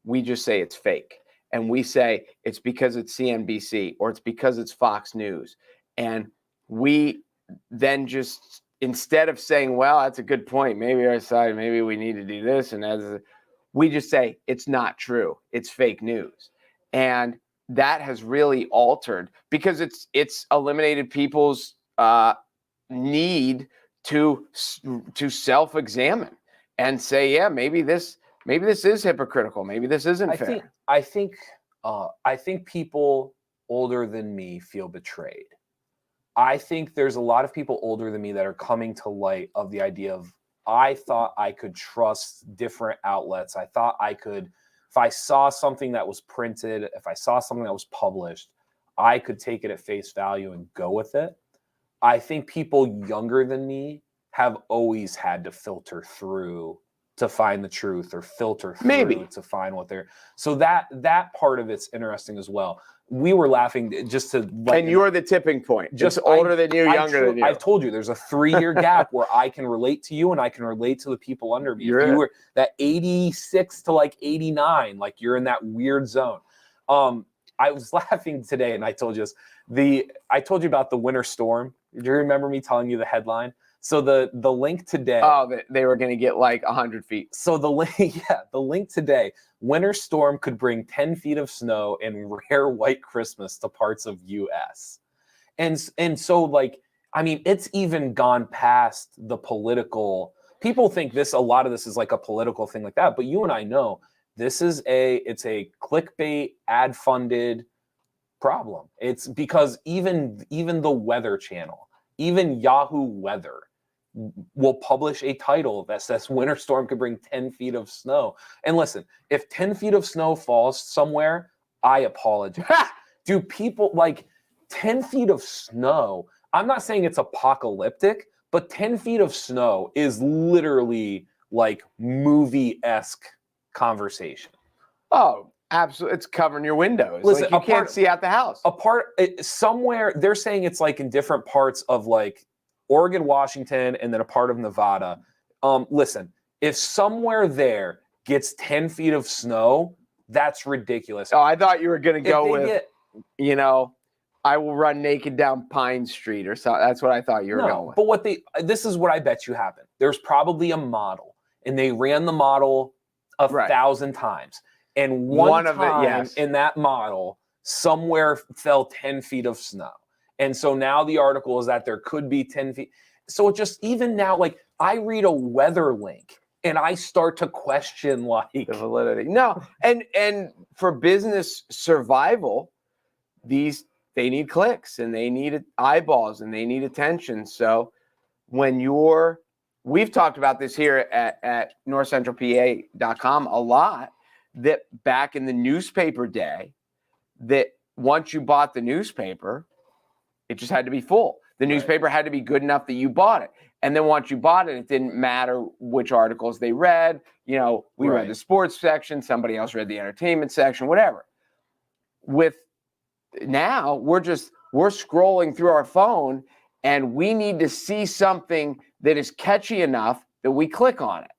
we just say it's fake. And we say it's because it's CNBC or it's because it's Fox News. And we then just, instead of saying, well, that's a good point, maybe our side, maybe we need to do this, and we just say it's not true, it's fake news. And that has really altered, because it's eliminated people's need to self-examine and say, yeah, maybe this is hypocritical, maybe this isn't fair. I think people older than me feel betrayed. I think there's a lot of people older than me that are coming to light of the idea of, I thought I could trust different outlets. I thought I could, if I saw something that was printed, if I saw something that was published, I could take it at face value and go with it. I think people younger than me have always had to filter through to find the truth, or filter through to find what they're. So that part of it's interesting as well. We were laughing just to. And you're the tipping point. Just older than you, younger than you. I've told you there's a 3-year gap where I can relate to you and I can relate to the people under me. If you were that 86 to like 89, like you're in that weird zone. I was laughing today, and I told you this. I told you about the winter storm. Do you remember me telling you the headline? So the link today. Oh, they were going to get like 100 feet. So the link today. Winter storm could bring 10 feet of snow and rare white Christmas to parts of U.S. And so, like, I mean, it's even gone past the political. People think a lot of this is like a political thing like that, but you and I know this is it's a clickbait, ad funded problem. It's because even the Weather Channel, even Yahoo Weather, will publish a title that says winter storm could bring 10 feet of snow. And listen, if 10 feet of snow falls somewhere, I apologize. Do people like 10 feet of snow? I'm not saying it's apocalyptic, but 10 feet of snow is literally like movie-esque conversation. Oh, absolutely. It's covering your windows. Listen, like you can't see out the house. Somewhere, they're saying it's like in different parts of like Oregon, Washington, and then a part of Nevada. Listen, if somewhere there gets 10 feet of snow, that's ridiculous. Oh, I thought you were going to go with, I will run naked down Pine Street or something. That's what I thought you were going with. But this is what I bet you happened. There's probably a model, and they ran the model 1,000 times. And one time in that model, somewhere fell 10 feet of snow. And so now the article is that there could be 10 feet. So it just, even now, like, I read a weather link and I start to question like the validity. No, and for business survival, they need clicks and they need eyeballs and they need attention. So when we've talked about this here at NorthcentralPa.com a lot, that back in the newspaper day, that once you bought the newspaper, it just had to be full. The newspaper had to be good enough that you bought it. And then once you bought it, it didn't matter which articles they read. We read the sports section, somebody else read the entertainment section, whatever. With now, we're scrolling through our phone and we need to see something that is catchy enough that we click on it.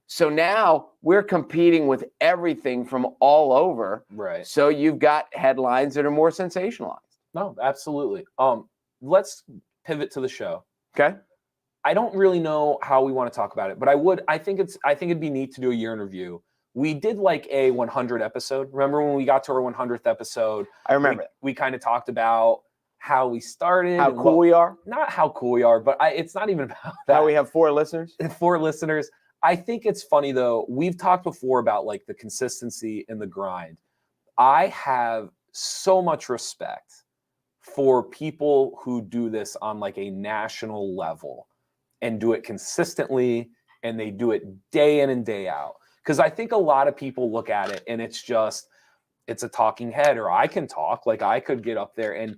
So now we're competing with everything from all over. Right. So you've got headlines that are more sensationalized. No, absolutely. Let's pivot to the show. Okay. I don't really know how we want to talk about it, but I think it'd be neat to do a year in review. We did like a 100 episode. Remember when we got to our 100th episode? I remember. We kind of talked about how we started. How cool we are? Not how cool we are, but it's not even about that. How we have 4 listeners? 4 listeners. I think it's funny though. We've talked before about like the consistency and the grind. I have so much respect for people who do this on like a national level and do it consistently, and they do it day in and day out. Because I think a lot of people look at it and it's a talking head, or I can talk, like I could get up there. And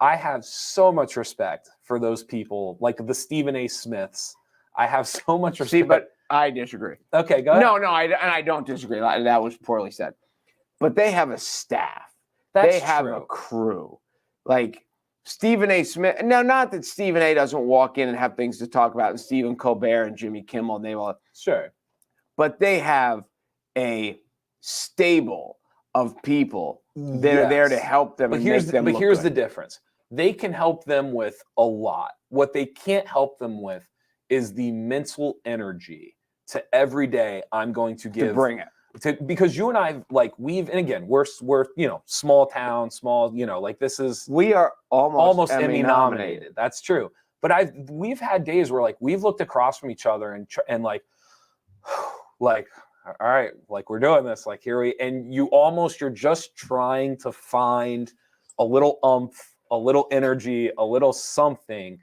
I have so much respect for those people, like the Stephen A. Smiths. I have so much respect. See, but I disagree. Okay, go ahead. No, I don't disagree. That was poorly said. But they have a staff. They have a crew. Like Stephen A. Smith. Now, not that Stephen A. doesn't walk in and have things to talk about, and Stephen Colbert and Jimmy Kimmel, and they all. Sure. But they have a stable of people that are there to help them. But here's the difference. They can help them with a lot. What they can't help them with is the mental energy to every day I'm going to give. To bring it. Because you and I, like, and again, we're small town, like this is. We are almost Emmy nominated. That's true. But we've had days where like we've looked across from each other and like all right, like we're doing this, like and you're just trying to find a little oomph, a little energy, a little something.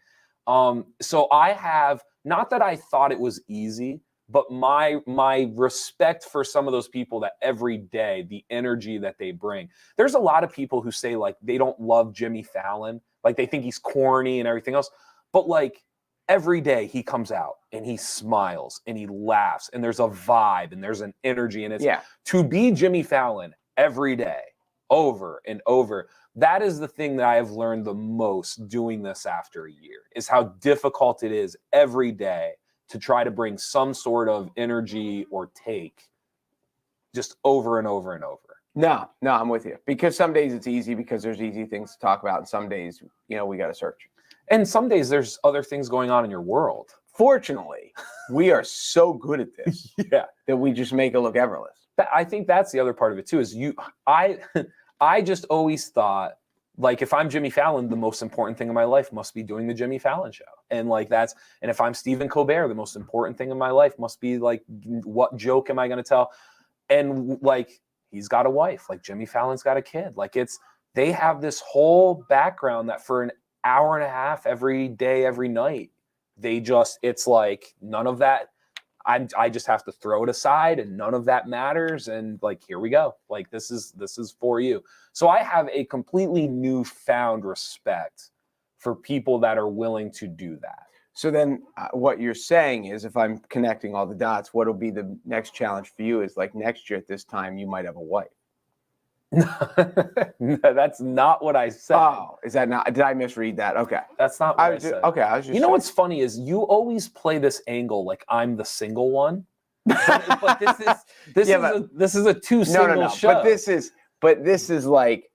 So I have, not that I thought it was easy, but my respect for some of those people that every day, the energy that they bring. There's a lot of people who say like they don't love Jimmy Fallon, like they think he's corny and everything else, but like every day he comes out and he smiles and he laughs and there's a vibe and there's an energy, and it's to be Jimmy Fallon every day, over and over. That is the thing that I have learned the most doing this after a year, is how difficult it is every day to try to bring some sort of energy or take just over and over and over. No, I'm with you. Because some days it's easy because there's easy things to talk about, and some days, we got to search. And some days there's other things going on in your world. Fortunately, we are so good at this that we just make it look effortless. I think that's the other part of it too, is I just always thought, like, if I'm Jimmy Fallon, the most important thing in my life must be doing the Jimmy Fallon show. And and if I'm Stephen Colbert, the most important thing in my life must be like, what joke am I going to tell? And like, he's got a wife, like Jimmy Fallon's got a kid. Like they have this whole background that for an hour and a half every day, every night, it's like none of that. I just have to throw it aside and none of that matters. And like, here we go. Like, this is for you. So I have a completely newfound respect for people that are willing to do that. So then what you're saying is, if I'm connecting all the dots, what'll be the next challenge for you is like next year at this time, you might have a wife. No, that's not what I said. Oh, is that not? Did I misread that? Okay. That's not what I said. Okay. I was just. You know what's funny is you always play this angle like I'm the single one. But this is a two single show. But this is like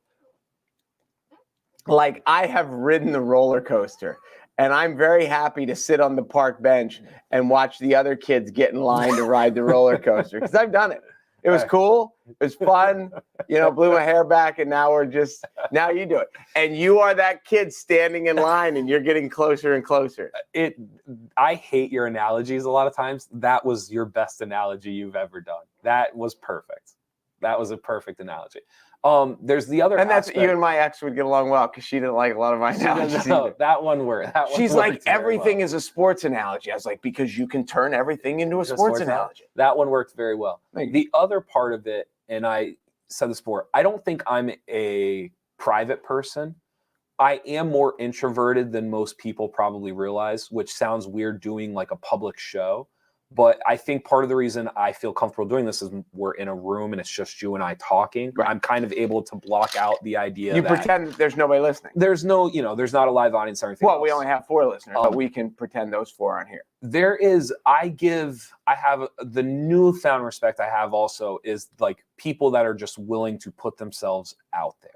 I have ridden the roller coaster, and I'm very happy to sit on the park bench and watch the other kids get in line to ride the roller coaster, because I've done it. It was cool. It was fun. Blew my hair back, and now you do it. And you are that kid standing in line, and you're getting closer and closer. I hate your analogies a lot of times. That was your best analogy you've ever done. That was perfect. That was a perfect analogy. There's the other, and that's aspect. You and my ex would get along well because she didn't like a lot of my analogies. No, that one worked. She's like, everything is a sports analogy. I was like, because you can turn everything into a sports analogy. That one worked very well. The other part of it, and I said this before, I don't think I'm a private person. I am more introverted than most people probably realize, which sounds weird doing like a public show. But I think part of the reason I feel comfortable doing this is we're in a room and it's just you and I talking. Right. I'm kind of able to block out the idea You that pretend there's nobody listening. there's no, there's not a live audience or anything Well, else. we only have 4 listeners, but we can pretend those 4 aren't here. I have the newfound respect I have also is like people that are just willing to put themselves out there.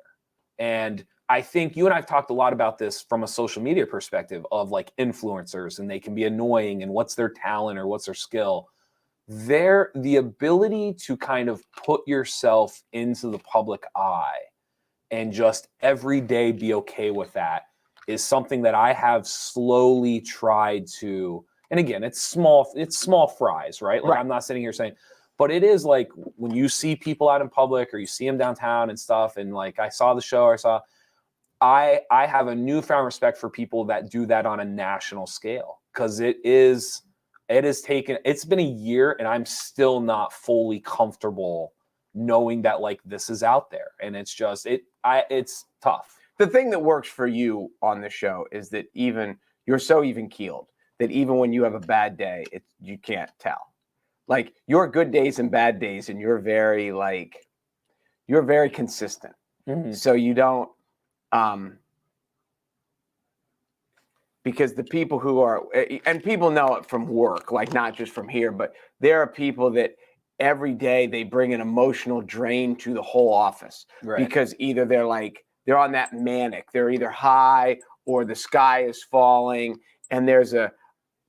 And I think you and I've talked a lot about this from a social media perspective of like influencers, and they can be annoying and what's their talent or what's their skill. The ability to kind of put yourself into the public eye and just every day be okay with that is something that I have slowly tried to, and again, it's small fries, right? Like, I'm not sitting here saying, but it is like when you see people out in public or you see them downtown and stuff, and like I saw the show, I have a newfound respect for people that do that on a national scale, because it's been a year and I'm still not fully comfortable knowing that like this is out there, and it's just it's tough. The thing that works for you on the show is that you're so even keeled that even when you have a bad day, you can't tell. Like your good days and bad days, and you're very consistent. Mm-hmm. So you don't because the people who are, and people know it from work, like not just from here, but there are people that every day they bring an emotional drain to the whole office, because either they're on that manic, they're either high or the sky is falling, and there's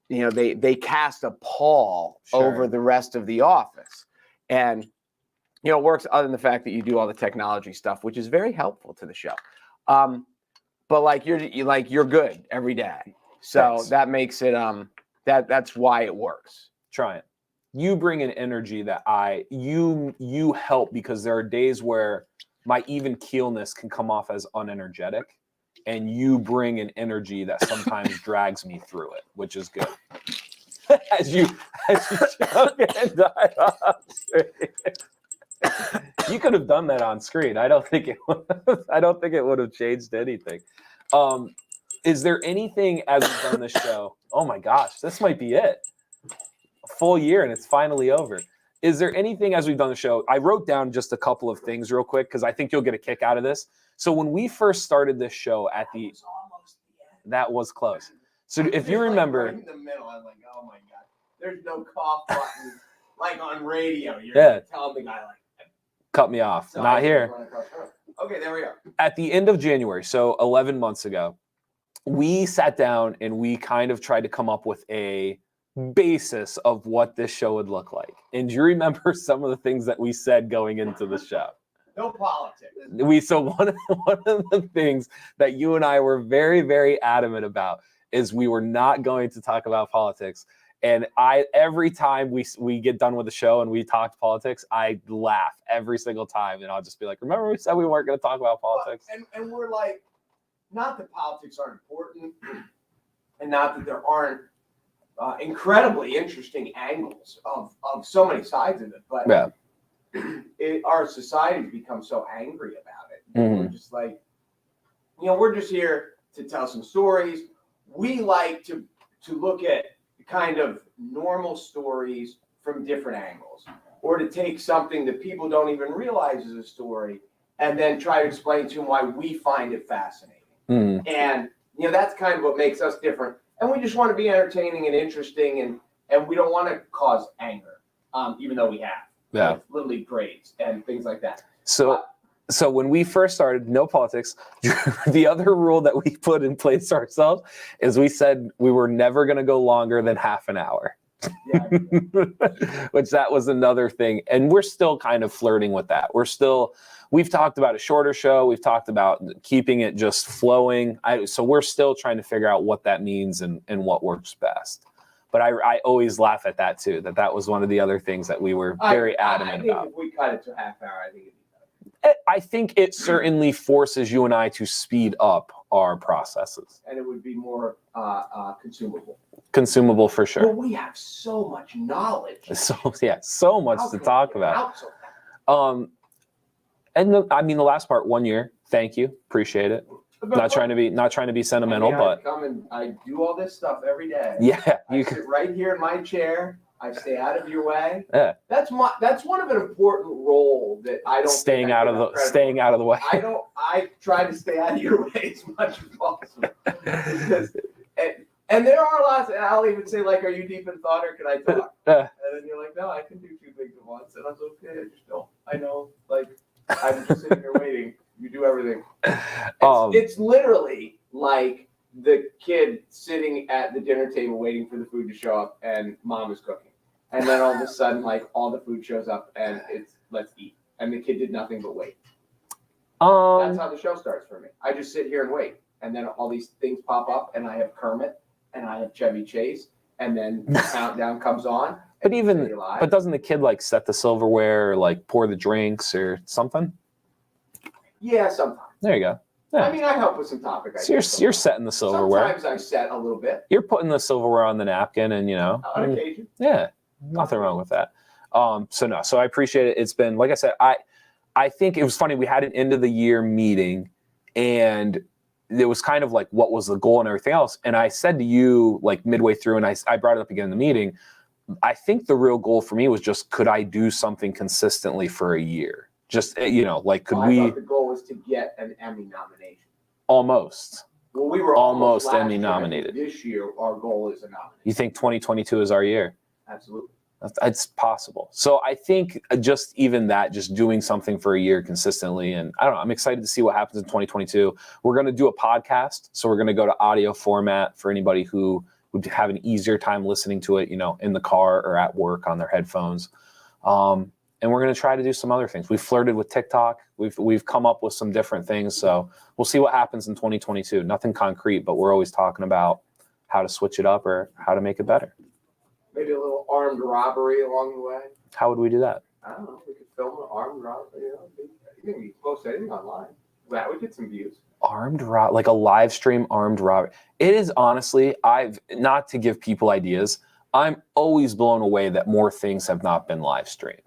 they cast a pall over the rest of the office. And it works other than the fact that you do all the technology stuff, which is very helpful to the show. But like you're good every day. So Thanks. That makes it that's why it works. Try it. You bring an energy that you help, because there are days where my even keelness can come off as unenergetic, and you bring an energy that sometimes drags me through it, which is good. as you choke and die off. You could have done that on screen. I don't think it would have changed anything. Is there anything as we've done this show? Oh my gosh, this might be it. A full year and it's finally over. Is there anything as we've done the show? I wrote down just a couple of things real quick because I think you'll get a kick out of this. So when we first started this show that was close. So if you remember, right in the middle, I'm like, oh my god, there's no cough button like on radio. You're telling the guy like, cut me off. So not here. Okay, there we are. At the end of January, so 11 months ago, we sat down and we kind of tried to come up with a basis of what this show would look like. And do you remember some of the things that we said going into the show? No politics. One of the things that you and I were very, very adamant about is we were not going to talk about politics. And every time we get done with the show and we talk politics, I laugh every single time. And I'll just be like, remember we said we weren't going to talk about politics? Well, and we're like, not that politics aren't important, and not that there aren't incredibly interesting angles of so many sides of it. But our society's become so angry about it. Mm-hmm. We're just like, we're just here to tell some stories. We like to look at kind of normal stories from different angles, or to take something that people don't even realize is a story and then try to explain to them why we find it fascinating. Mm. And that's kind of what makes us different. And we just want to be entertaining and interesting, and we don't want to cause anger, even though we have Little League parades and things like that. So when we first started, no politics. The other rule that we put in place ourselves is we said we were never going to go longer than half an hour. Yeah. Which that was another thing. And we're still kind of flirting with that. We've talked about a shorter show. We've talked about keeping it just flowing. So we're still trying to figure out what that means and what works best. But I always laugh at that too, that was one of the other things that we were very adamant about. If we cut it to a half hour, I think it'd be I think it certainly forces you and I to speed up our processes. And it would be more consumable. Consumable for sure. Well, we have so much knowledge. So much to talk about. And the last part, 1 year. Thank you, appreciate it. Not trying to be sentimental, but I come and I do all this stuff every day. Yeah, I sit right here in my chair. I stay out of your way. Yeah. That's one of an important role that I don't staying out of the way. I try to stay out of your way as much as possible. Because, and there are lots, and I'll even say, like, are you deep in thought or can I talk? And then you're like, no, I can do two things at once. And I was okay, I just don't. I know, like, I'm just sitting here waiting. You do everything. It's literally like the kid sitting at the dinner table waiting for the food to show up and mom is cooking. And then all of a sudden, like, all the food shows up and it's let's eat. And the kid did nothing but wait. That's how the show starts for me. I just sit here and wait. And then all these things pop up and I have Kermit and I have Chevy Chase. And then the countdown comes on. But doesn't the kid like set the silverware or like pour the drinks or something? Yeah, sometimes. There you go. Yeah. I mean, I help with some topics. So you're setting the silverware. Sometimes I set a little bit. You're putting the silverware on the napkin and, on occasion. Yeah, nothing wrong with that. So I appreciate it. It's been, like I said, I think it was funny. We had an end of the year meeting and it was kind of like, what was the goal and everything else? And I said to you like midway through, and I brought it up again in the meeting, I think the real goal for me was just, could I do something consistently for a year? Just, like, could we? I thought the goal was to get an Emmy nomination. Almost. Well, we were almost Emmy nominated. This year, our goal is a nomination. You think 2022 is our year? Absolutely. It's possible. So I think just even that, just doing something for a year consistently, and I don't know, I'm excited to see what happens in 2022. We're going to do a podcast, so we're going to go to audio format for anybody who would have an easier time listening to it, in the car or at work on their headphones. And we're going to try to do some other things. We've flirted with TikTok. We've come up with some different things. So we'll see what happens in 2022. Nothing concrete, but we're always talking about how to switch it up or how to make it better. Maybe a little armed robbery along the way. How would we do that? I don't know. We could film an armed robbery. You can post anything online. That would get some views. Like a live stream armed robbery. It is honestly, not to give people ideas, I'm always blown away that more things have not been live streamed.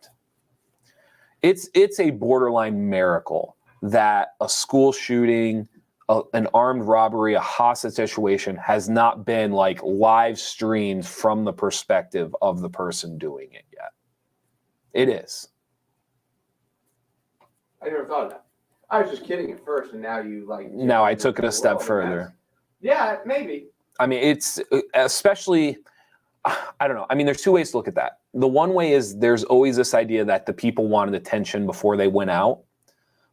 It's a borderline miracle that a school shooting, an armed robbery, a hostage situation has not been like live streamed from the perspective of the person doing it yet. It is. I never thought of that. I was just kidding at first, and now you like. Now I took it a step further. Yeah, maybe. I mean, it's especially. I don't know. I mean, there's two ways to look at that. The one way is there's always this idea that the people wanted attention before they went out.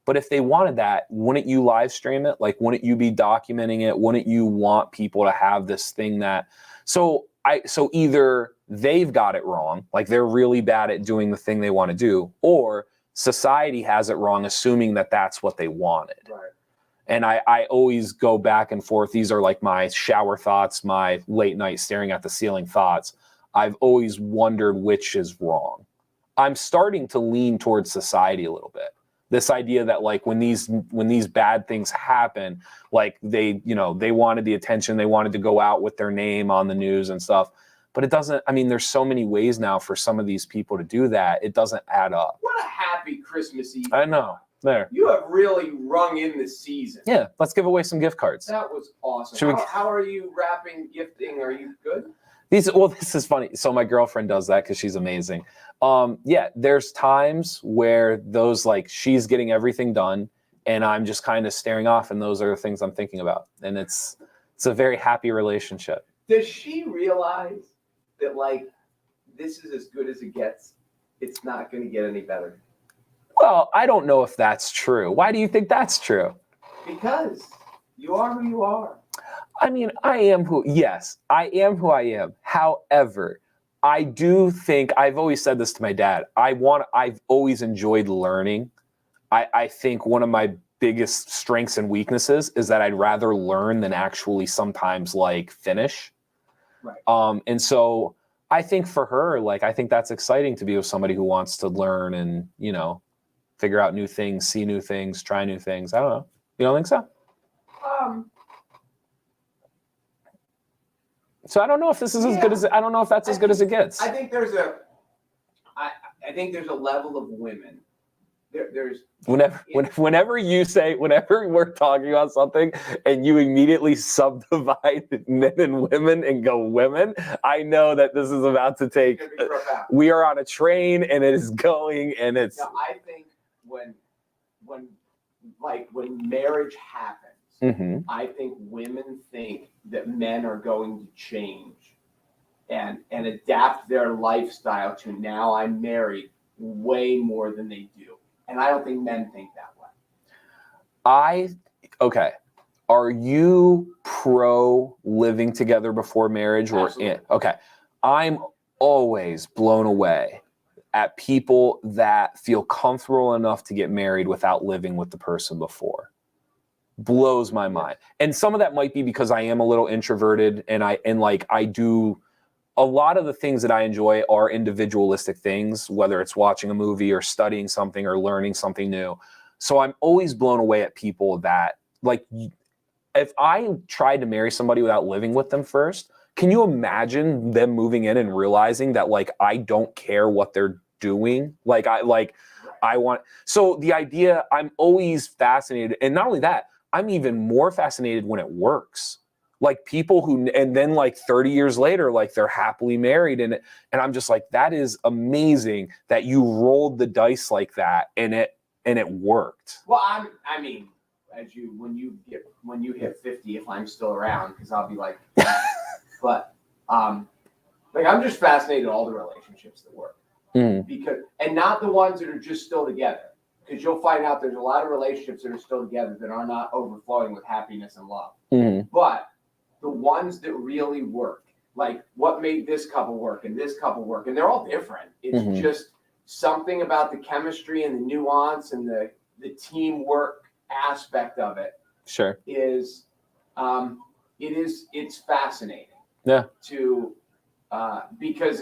But if they wanted that, wouldn't you live stream it? Like, wouldn't you be documenting it? Wouldn't you want people to have this thing that? So either they've got it wrong, like they're really bad at doing the thing they want to do, or society has it wrong, assuming that that's what they wanted. Right. And I always go back and forth. These are like my shower thoughts, my late night staring at the ceiling thoughts. I've always wondered which is wrong. I'm starting to lean towards society a little bit. This idea that like when these bad things happen, like they wanted the attention, they wanted to go out with their name on the news and stuff. But it doesn't, I mean, there's so many ways now for some of these people to do that. It doesn't add up. What a happy Christmas Eve. I know. There. You have really rung in the season. Yeah, let's give away some gift cards. That was awesome. How are you wrapping gifting? Are you good? This is funny. So my girlfriend does that because she's amazing. Yeah, there's times where those like she's getting everything done and I'm just kind of staring off, and those are the things I'm thinking about. And it's a very happy relationship. Does she realize that like this is as good as it gets? It's not going to get any better. Well, I don't know if that's true. Why do you think that's true? Because you are who you are. I mean, I am who I am. However, I do think, I've always said this to my dad, I've always enjoyed learning. I think one of my biggest strengths and weaknesses is that I'd rather learn than actually sometimes like finish. Right. And so I think for her, like, I think that's exciting to be with somebody who wants to learn and, figure out new things, see new things, try new things. I don't know. You don't think so? So I don't know if this is as good as I don't know if that's as good as it gets. I think there's a level of women there's whenever we're talking about something and you immediately subdivide men and women and go women, I know that this is about to take. We are on a train and it is going, and it's. Now, I think when marriage happens, I think women think that men are going to change and adapt their lifestyle to now I'm married way more than they do. And I don't think men think that way. Okay. Are you pro living together before marriage or okay? I'm always blown away at people that feel comfortable enough to get married without living with the person before. Blows my mind. And some of that might be because I am a little introverted and I do a lot of the things that I enjoy are individualistic things, whether it's watching a movie or studying something or learning something new. So I'm always blown away at people that, like, if I tried to marry somebody without living with them first, can you imagine them moving in and realizing that, like, I don't care what they're doing? So the idea, I'm always fascinated. And not only that, I'm even more fascinated when it works. Like people who, and then like 30 years later, like they're happily married. And I'm just like, that is amazing that you rolled the dice like that and it worked. Well, I mean, when you hit 50, if I'm still around, because I'll be like, but I'm just fascinated with all the relationships that work. Because, and not the ones that are just still together. Because you'll find out there's a lot of relationships that are still together that are not overflowing with happiness and love. But the ones that really work, like what made this couple work and this couple work, and they're all different. It's just something about the chemistry and the nuance and the teamwork aspect of it. Sure. It's fascinating. Yeah. Because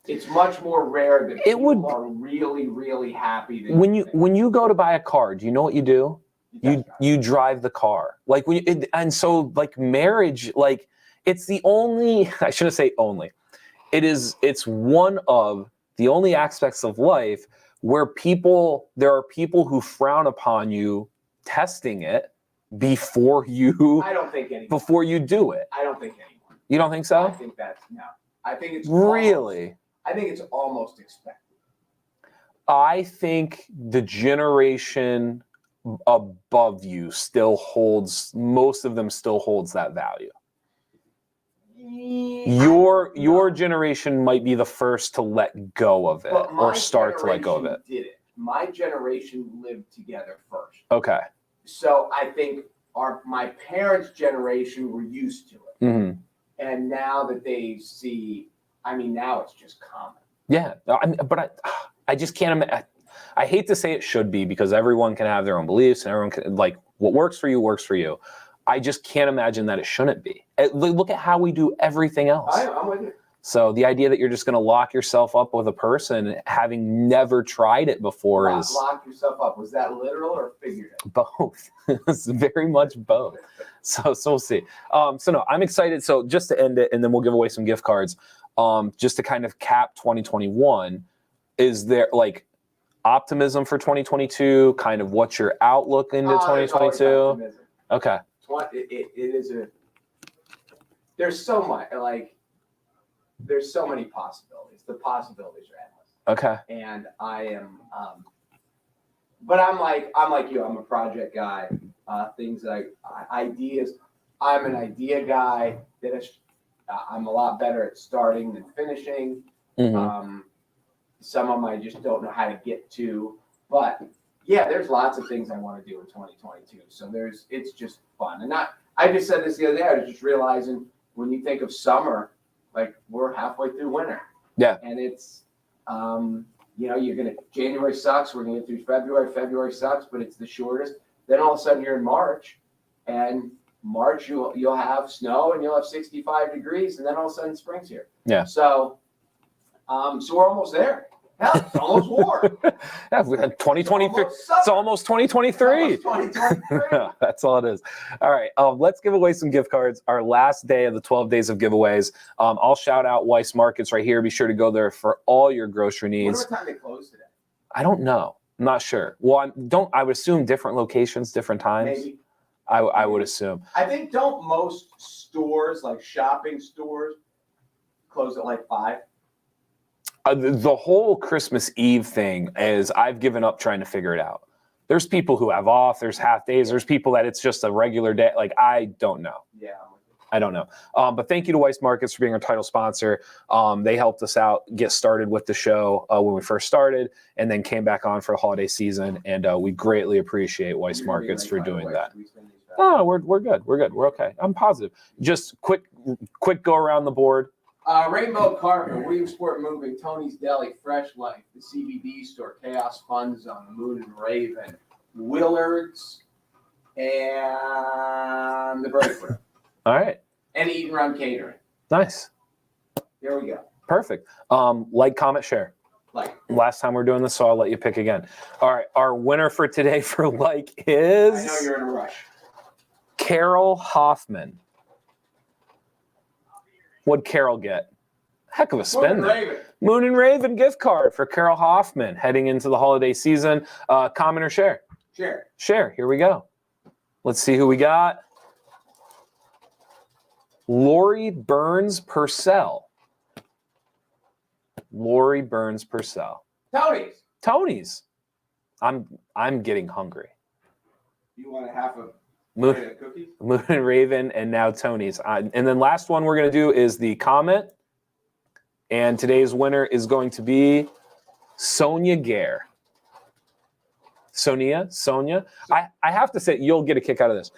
it's much more rare that people are really, really happy. When you go to buy a car, do you know what you do? You drive the car. Like and so like marriage, like it's the only, I shouldn't say only, it's one of the only aspects of life where there are people who frown upon you testing it before you do it. I don't think anyone. You don't think so? I think it's really. I think it's almost expected. I think the generation above you most of them still holds that value. Your generation might be the first to let go of it or start to let go of it. My generation lived together first. Okay. So I think my parents' generation were used to it. And now that they see, now it's just common. Yeah, but I just can't imagine. I hate to say it should be because everyone can have their own beliefs and everyone can, like, what works for you works for you. I just can't imagine that it shouldn't be. Look at how we do everything else. I'm with you. So the idea that you're just going to lock yourself up with a person having never tried it before is... Lock yourself up. Was that literal or figurative? Both. It's very much both. So we'll see. So no, I'm excited. So just to end it, and then we'll give away some gift cards. Just to kind of cap 2021, is there like optimism for 2022? Kind of what's your outlook into 2022? Okay. It is there's so much, like, there's so many possibilities. The possibilities are endless. Okay. And I am, but I'm like you. I'm a project guy. Things like ideas. I'm an idea guy. I'm a lot better at starting than finishing. Some of them I just don't know how to get to. But yeah, there's lots of things I want to do in 2022. So it's just fun. And I just said this the other day. I was just realizing when you think of summer, like we're halfway through winter. Yeah. And it's, January sucks. We're gonna get through February. February sucks, but it's the shortest. Then all of a sudden you're in March, and March you'll have snow and you'll have 65 degrees, and then all of a sudden spring's here. Yeah. So we're almost there. Hell, it's almost war. Yeah, we had 2023. It's almost 2023. It's almost 2023. That's all it is. All right, let's give away some gift cards. Our last day of the 12 days of giveaways. I'll shout out Weiss Markets right here. Be sure to go there for all your grocery needs. What time they close today? I don't know. I'm not sure. Well, I would assume different locations, different times. Maybe. I would assume. I think don't most stores, like shopping stores, close at like 5? The whole Christmas Eve thing is I've given up trying to figure it out. There's people who have off. There's half days. There's people that it's just a regular day. Like, I don't know. Yeah. I don't know. But thank you to Weiss Markets for being our title sponsor. They helped us out get started with the show when we first started and then came back on for the holiday season. And we greatly appreciate Weiss Markets for doing that. Oh, we're good. We're good. We're okay. I'm positive. Just quick go around the board. Rainbow Carpet, Williamsport Moving, Tony's Deli, Fresh Life, the CBD Store, Chaos Fun Zone, Moon and Raven, Willards, and the Break Room. All right. And Eat and Run Catering. Nice. Here we go. Perfect. Like, comment, share. Like. Last time we're doing this, so I'll let you pick again. All right. Our winner for today for like is... I know you're in a rush. Carol Hoffman. What'd Carol get? Heck of a spin there. Moon and Raven gift card for Carol Hoffman heading into the holiday season. Comment or share? Share. Share. Here we go. Let's see who we got. Lori Burns Purcell. Lori Burns Purcell. Tony's. Tony's. I'm getting hungry. You want a half a Moon cookies? Moon and Raven, and now Tony's. And then last one we're going to do is the comment. And today's winner is going to be Sonia Gare. Sonia. I have to say, you'll get a kick out of this.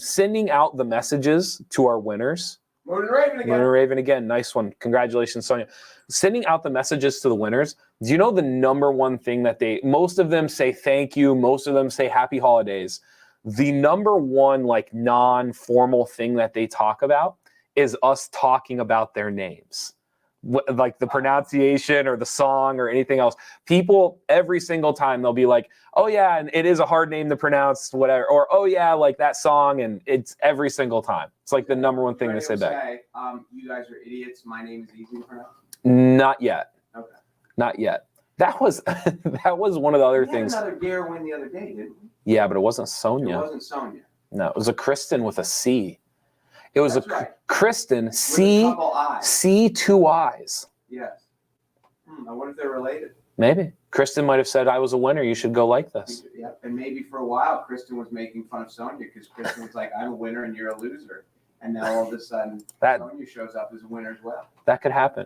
Sending out the messages to our winners. Moon and Raven again. Moon and Raven again. Nice one. Congratulations, Sonia. Sending out the messages to the winners. Do you know the number one thing that most of them say thank you. Most of them say happy holidays. The number one, like, non-formal thing that they talk about is us talking about their names. Like the pronunciation or the song or anything else. People, every single time, they'll be like, oh yeah, and it is a hard name to pronounce, whatever. Or, oh yeah, like that song, and it's every single time. It's like the number one thing they say back. You guys are idiots. My name is easy to pronounce. Not yet. Okay. Not yet. That was one of the other things. We had another Dare win the other day, didn't we? Yeah, but it wasn't Sonia. It wasn't Sonia. No, it was a Kristen with a C. It was right. Kristen, C, 2 I's. Yes. I wonder if they're related. Maybe. Kristen might have said, I was a winner. You should go like this. Yeah, and maybe for a while, Kristen was making fun of Sonia because Kristen was like, I'm a winner and you're a loser. And now all of a sudden, Sonia shows up as a winner as well. That could happen.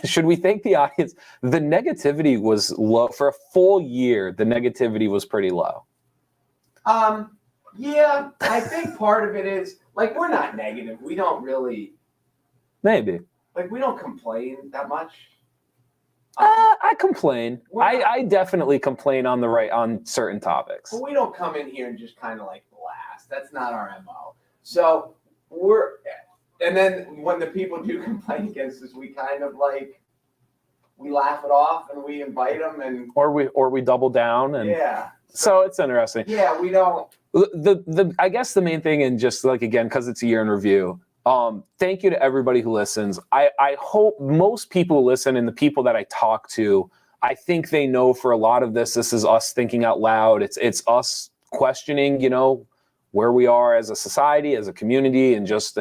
Should we thank the audience? The negativity was low. For a full year, the negativity was pretty low. Yeah, I think part of it is, like, we're not negative. We don't really... Maybe. Like, we don't complain that much. I complain. I definitely complain on certain topics. But we don't come in here and just kind of, like, blast. That's not our MO. So, and then when the people do complain against us, we kind of, like, we laugh it off and we invite them and... Or we double down and... Yeah. So it's interesting. Yeah, we don't... I guess the main thing, and just like, again, because it's a year in review, thank you to everybody who listens. I hope most people listen, and the people that I talk to, I think they know for a lot of this is us thinking out loud. It's us questioning, where we are as a society, as a community, and just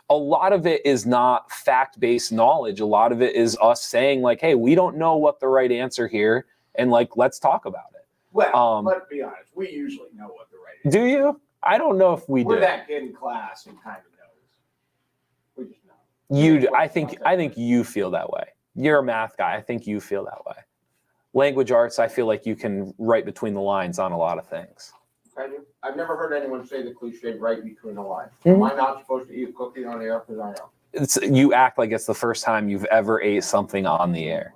a lot of it is not fact-based knowledge. A lot of it is us saying, like, hey, we don't know what the right answer here, and, like, let's talk about it. Well, let's be honest. We usually know what the right answer is. Do you? I don't know if we do. We're that kid in class who kind of knows. We just know. You do. I think you feel that way. You're a math guy. I think you feel that way. Language arts, I feel like you can write between the lines on a lot of things. I do. I've never heard anyone say the cliche right between the lines. Mm-hmm. Am I not supposed to eat a cookie on the air? Because I know. You act like it's the first time you've ever ate something on the air.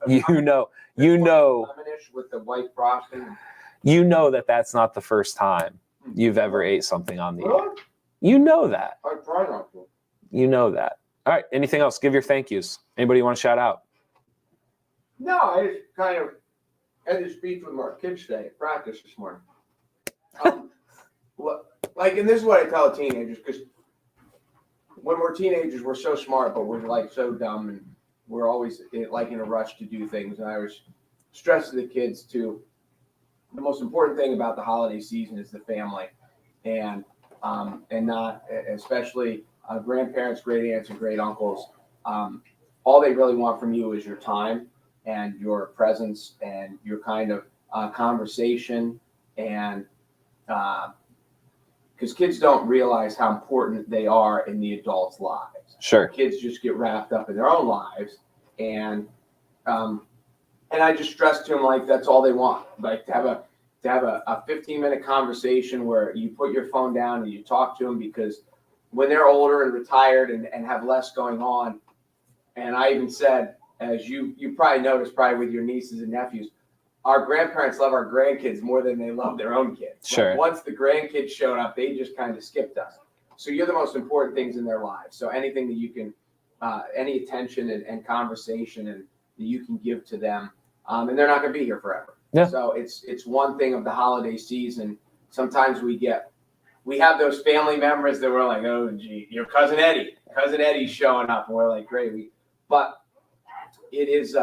You know. Lemonish with the white frosting. You know that's not the first time you've ever ate something on the air. You know that. I try not to. You know that. All right. Anything else? Give your thank yous. Anybody you want to shout out? No, I just kind of had this speech with our kids today at practice this morning. And this is what I tell teenagers, because when we're teenagers, we're so smart, but we're like so dumb, and we're always like in a rush to do things. And I was stressed to the kids too. The most important thing about the holiday season is the family, and not especially grandparents, great aunts, and great uncles. All they really want from you is your time and your presence and your kind of conversation, and because kids don't realize how important they are in the adults' lives. Sure. Kids just get wrapped up in their own lives, and I just stress to them, like, that's all they want, like to have a 15-minute conversation where you put your phone down and you talk to them, because when they're older and retired and have less going on, and I even said, as you probably noticed, probably with your nieces and nephews, our grandparents love our grandkids more than they love their own kids. Sure. Like, once the grandkids showed up, they just kind of skipped us. So you're the most important things in their lives. So anything that you can, any attention and conversation and that you can give to them, and they're not going to be here forever. Yeah. So it's one thing of the holiday season. Sometimes we have those family members that we're like, oh, gee, your cousin Eddie's showing up, and we're like, great. But it is,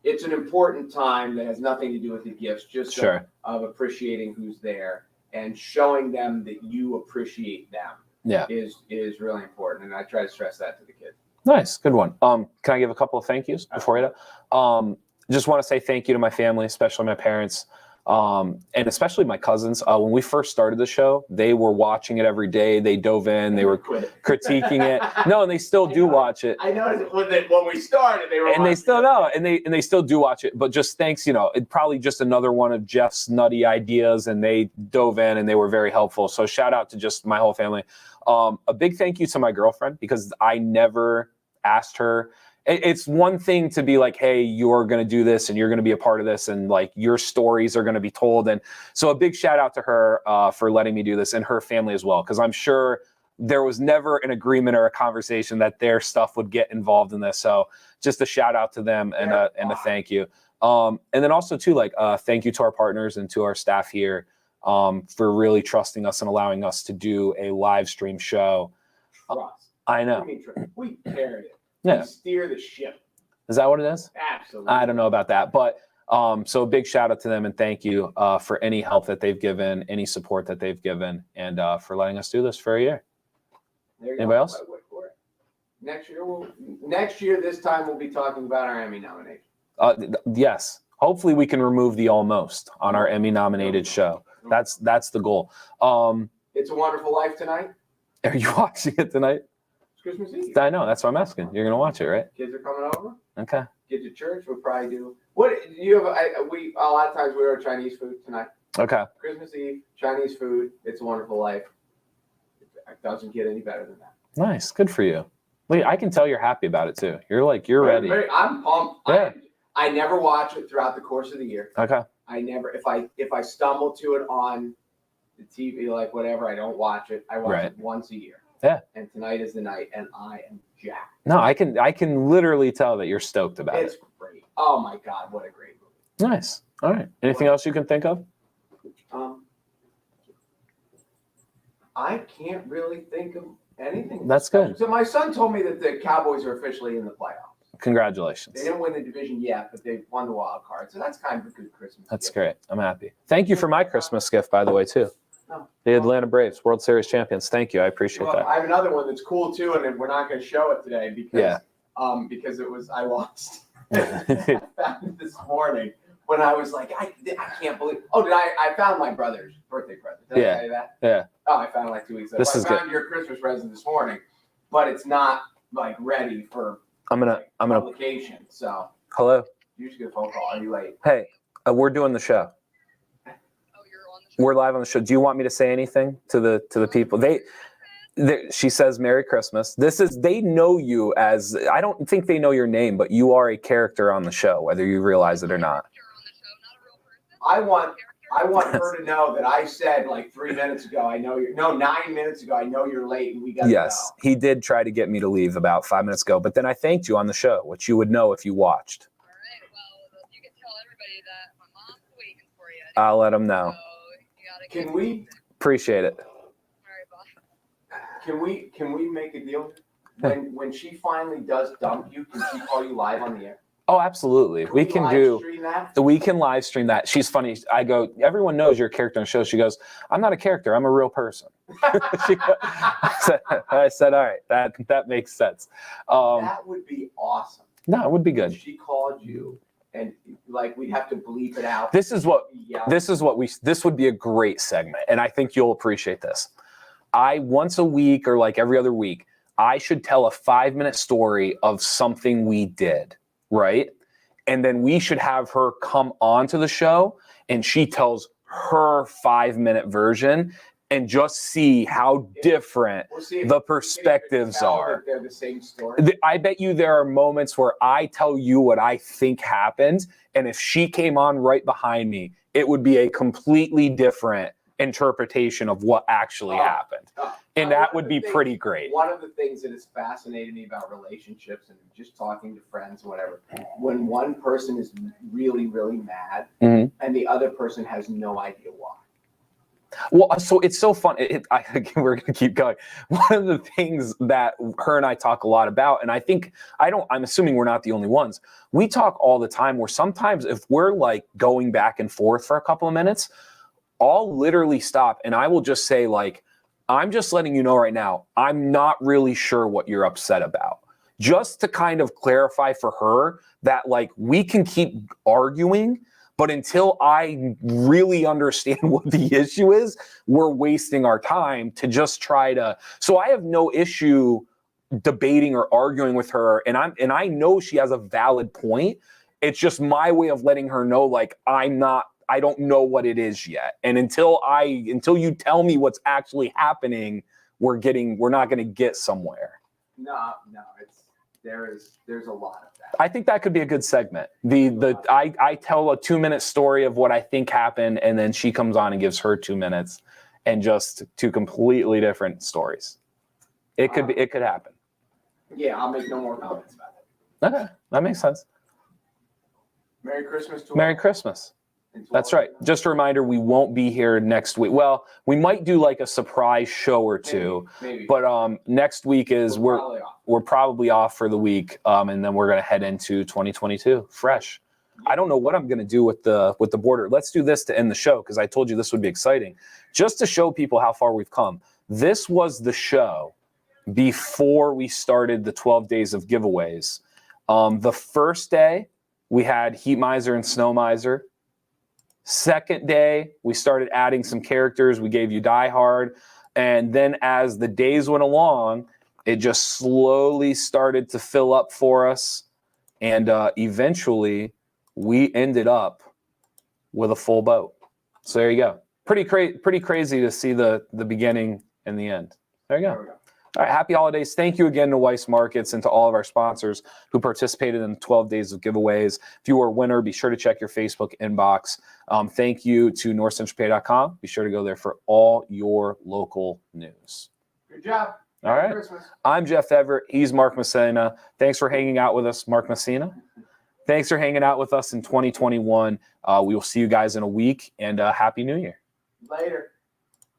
it's an important time that has nothing to do with the gifts, just Sure. of appreciating who's there and showing them that you appreciate them. Yeah. Is really important, and I try to stress that to the kids. Nice, good one. Can I give a couple of thank yous before you do? Just want to say thank you to my family, especially my parents, and especially my cousins. When we first started the show, they were watching it every day. They dove in, they were critiquing it. No, and they still do watch it. I noticed when we started, they were, and they still know, and they still do watch it. But just thanks, it probably just another one of Jeff's nutty ideas, and they dove in and they were very helpful. So shout out to just my whole family. A big thank you to my girlfriend, because I never asked her. It's one thing to be like, hey, you're going to do this and you're going to be a part of this, and like your stories are going to be told. And so a big shout out to her for letting me do this, and her family as well, because I'm sure there was never an agreement or a conversation that their stuff would get involved in this. So just a shout out to them and a thank you. And then also too, like thank you to our partners and to our staff here for really trusting us and allowing us to do a live stream show. I know. We carry it. Yeah. We steer the ship. Is that what it is? Absolutely. I don't know about that, but so a big shout out to them, and thank you for any help that they've given, any support that they've given, and for letting us do this for a year. Anybody else? Next year, this time we'll be talking about our Emmy nomination. Yes. Hopefully we can remove the almost on our Emmy nominated show. That's the goal. It's a Wonderful Life tonight. Are you watching it tonight? Christmas Eve. I know. That's what I'm asking. You're gonna watch it, right? Kids are coming over. Okay. Get to church. We'll probably do. What do you have? A lot of times we order Chinese food tonight. Okay. Christmas Eve, Chinese food. It's a Wonderful Life. It doesn't get any better than that. Nice. Good for you. Wait, I can tell you're happy about it too. You're ready. I'm pumped. Yeah. I never watch it throughout the course of the year. Okay. I never. If I stumble to it on the TV, like whatever, I don't watch it. I watch it once a year. Yeah. And tonight is the night, and I am jacked. No, I can literally tell that you're stoked about it. It's great. Oh my God, what a great movie. Nice. All right. Anything else you can think of? I can't really think of anything. That's good. So my son told me that the Cowboys are officially in the playoffs. Congratulations. They didn't win the division yet, but they won the wild card. So that's kind of a good Christmas That's gift. great. I'm happy. Thank you for my Christmas gift, by the way, too. The Atlanta Braves, World Series champions. Thank you. I appreciate that. I have another one that's cool too, and we're not going to show it today because it was I lost this morning when I was like I can't believe. Oh, I found my brother's birthday present? Did I tell you that? Yeah. Oh, I found it like 2 weeks ago. I found your Christmas present this morning, but it's not like ready for publication. So hello. You just get a phone call. Are you late? Hey, we're doing the show. We're live on the show. Do you want me to say anything to the people? She says Merry Christmas. They know you as, I don't think they know your name, but you are a character on the show, whether you realize it or not. I want her to know that I said like 3 minutes ago, 9 minutes ago, I know you're late and we got to go. Yes, he did try to get me to leave about 5 minutes ago, but then I thanked you on the show, which you would know if you watched. you can tell everybody that my mom's waiting for you. I'll let them know. So Can we Appreciate it. All right, can we make a deal? When she finally does dump you, can she call you live on the air? Oh, absolutely. We can live stream that? We can live stream that. She's funny. I go, everyone knows you're a character on the show. She goes, I'm not a character. I'm a real person. I said, all right, that makes sense. That would be awesome. No, it would be good. If she called you and like we'd have to bleep it out. This would be a great segment. And I think you'll appreciate this. Once a week or like every other week, I should tell a 5-minute story of something we did, right? And then we should have her come onto the show and she tells her 5-minute version and just see how different the perspectives are. They're the same story. I bet you there are moments where I tell you what I think happened, and if she came on right behind me, it would be a completely different interpretation of what actually happened. And that would be pretty great. One of the things that has fascinated me about relationships and just talking to friends and whatever, when one person is really, really mad and the other person has no idea why. Well, so it's so fun. We're going to keep going. One of the things that her and I talk a lot about, and I'm assuming we're not the only ones. We talk all the time where sometimes if we're like going back and forth for a couple of minutes, I'll literally stop and I will just say like, I'm just letting you know right now, I'm not really sure what you're upset about. Just to kind of clarify for her that like we can keep arguing, but until I really understand what the issue is, we're wasting our time to just try to. So I have no issue debating or arguing with her, and I know she has a valid point. It's just my way of letting her know like I don't know what it is yet. And until you tell me what's actually happening, we're not going to get somewhere. No, there's a lot of that. I think that could be a good segment. I tell a 2-minute story of what I think happened, and then she comes on and gives her 2 minutes, and just 2 completely different stories. It could happen. Yeah, I'll make no more comments about it. Okay, that makes sense. Merry Christmas to all. Merry Christmas. That's right. Just a reminder, we won't be here next week. Well, we might do like a surprise show or two, maybe. But next week is we're probably off for the week, and then we're gonna head into 2022 fresh. I don't know what I'm gonna do with the border. Let's do this to end the show because I told you this would be exciting, just to show people how far we've come. This was the show before we started the 12 days of giveaways. The first day we had Heat Miser and Snow Miser. Second day, we started adding some characters. We gave you Die Hard. And then as the days went along, it just slowly started to fill up for us. And eventually, we ended up with a full boat. So there you go. Pretty crazy to see the beginning and the end. There you go. All right, happy holidays. Thank you again to Weiss Markets and to all of our sponsors who participated in the 12 days of giveaways. If you were a winner, be sure to check your Facebook inbox. Thank you to NorthcentralPa.com. Be sure to go there for all your local news. Good job. All right. Christmas. I'm Jeff Everett. He's Mark Messina. Thanks for hanging out with us, Mark Messina. Thanks for hanging out with us in 2021. We will see you guys in a week, and Happy New Year. Later.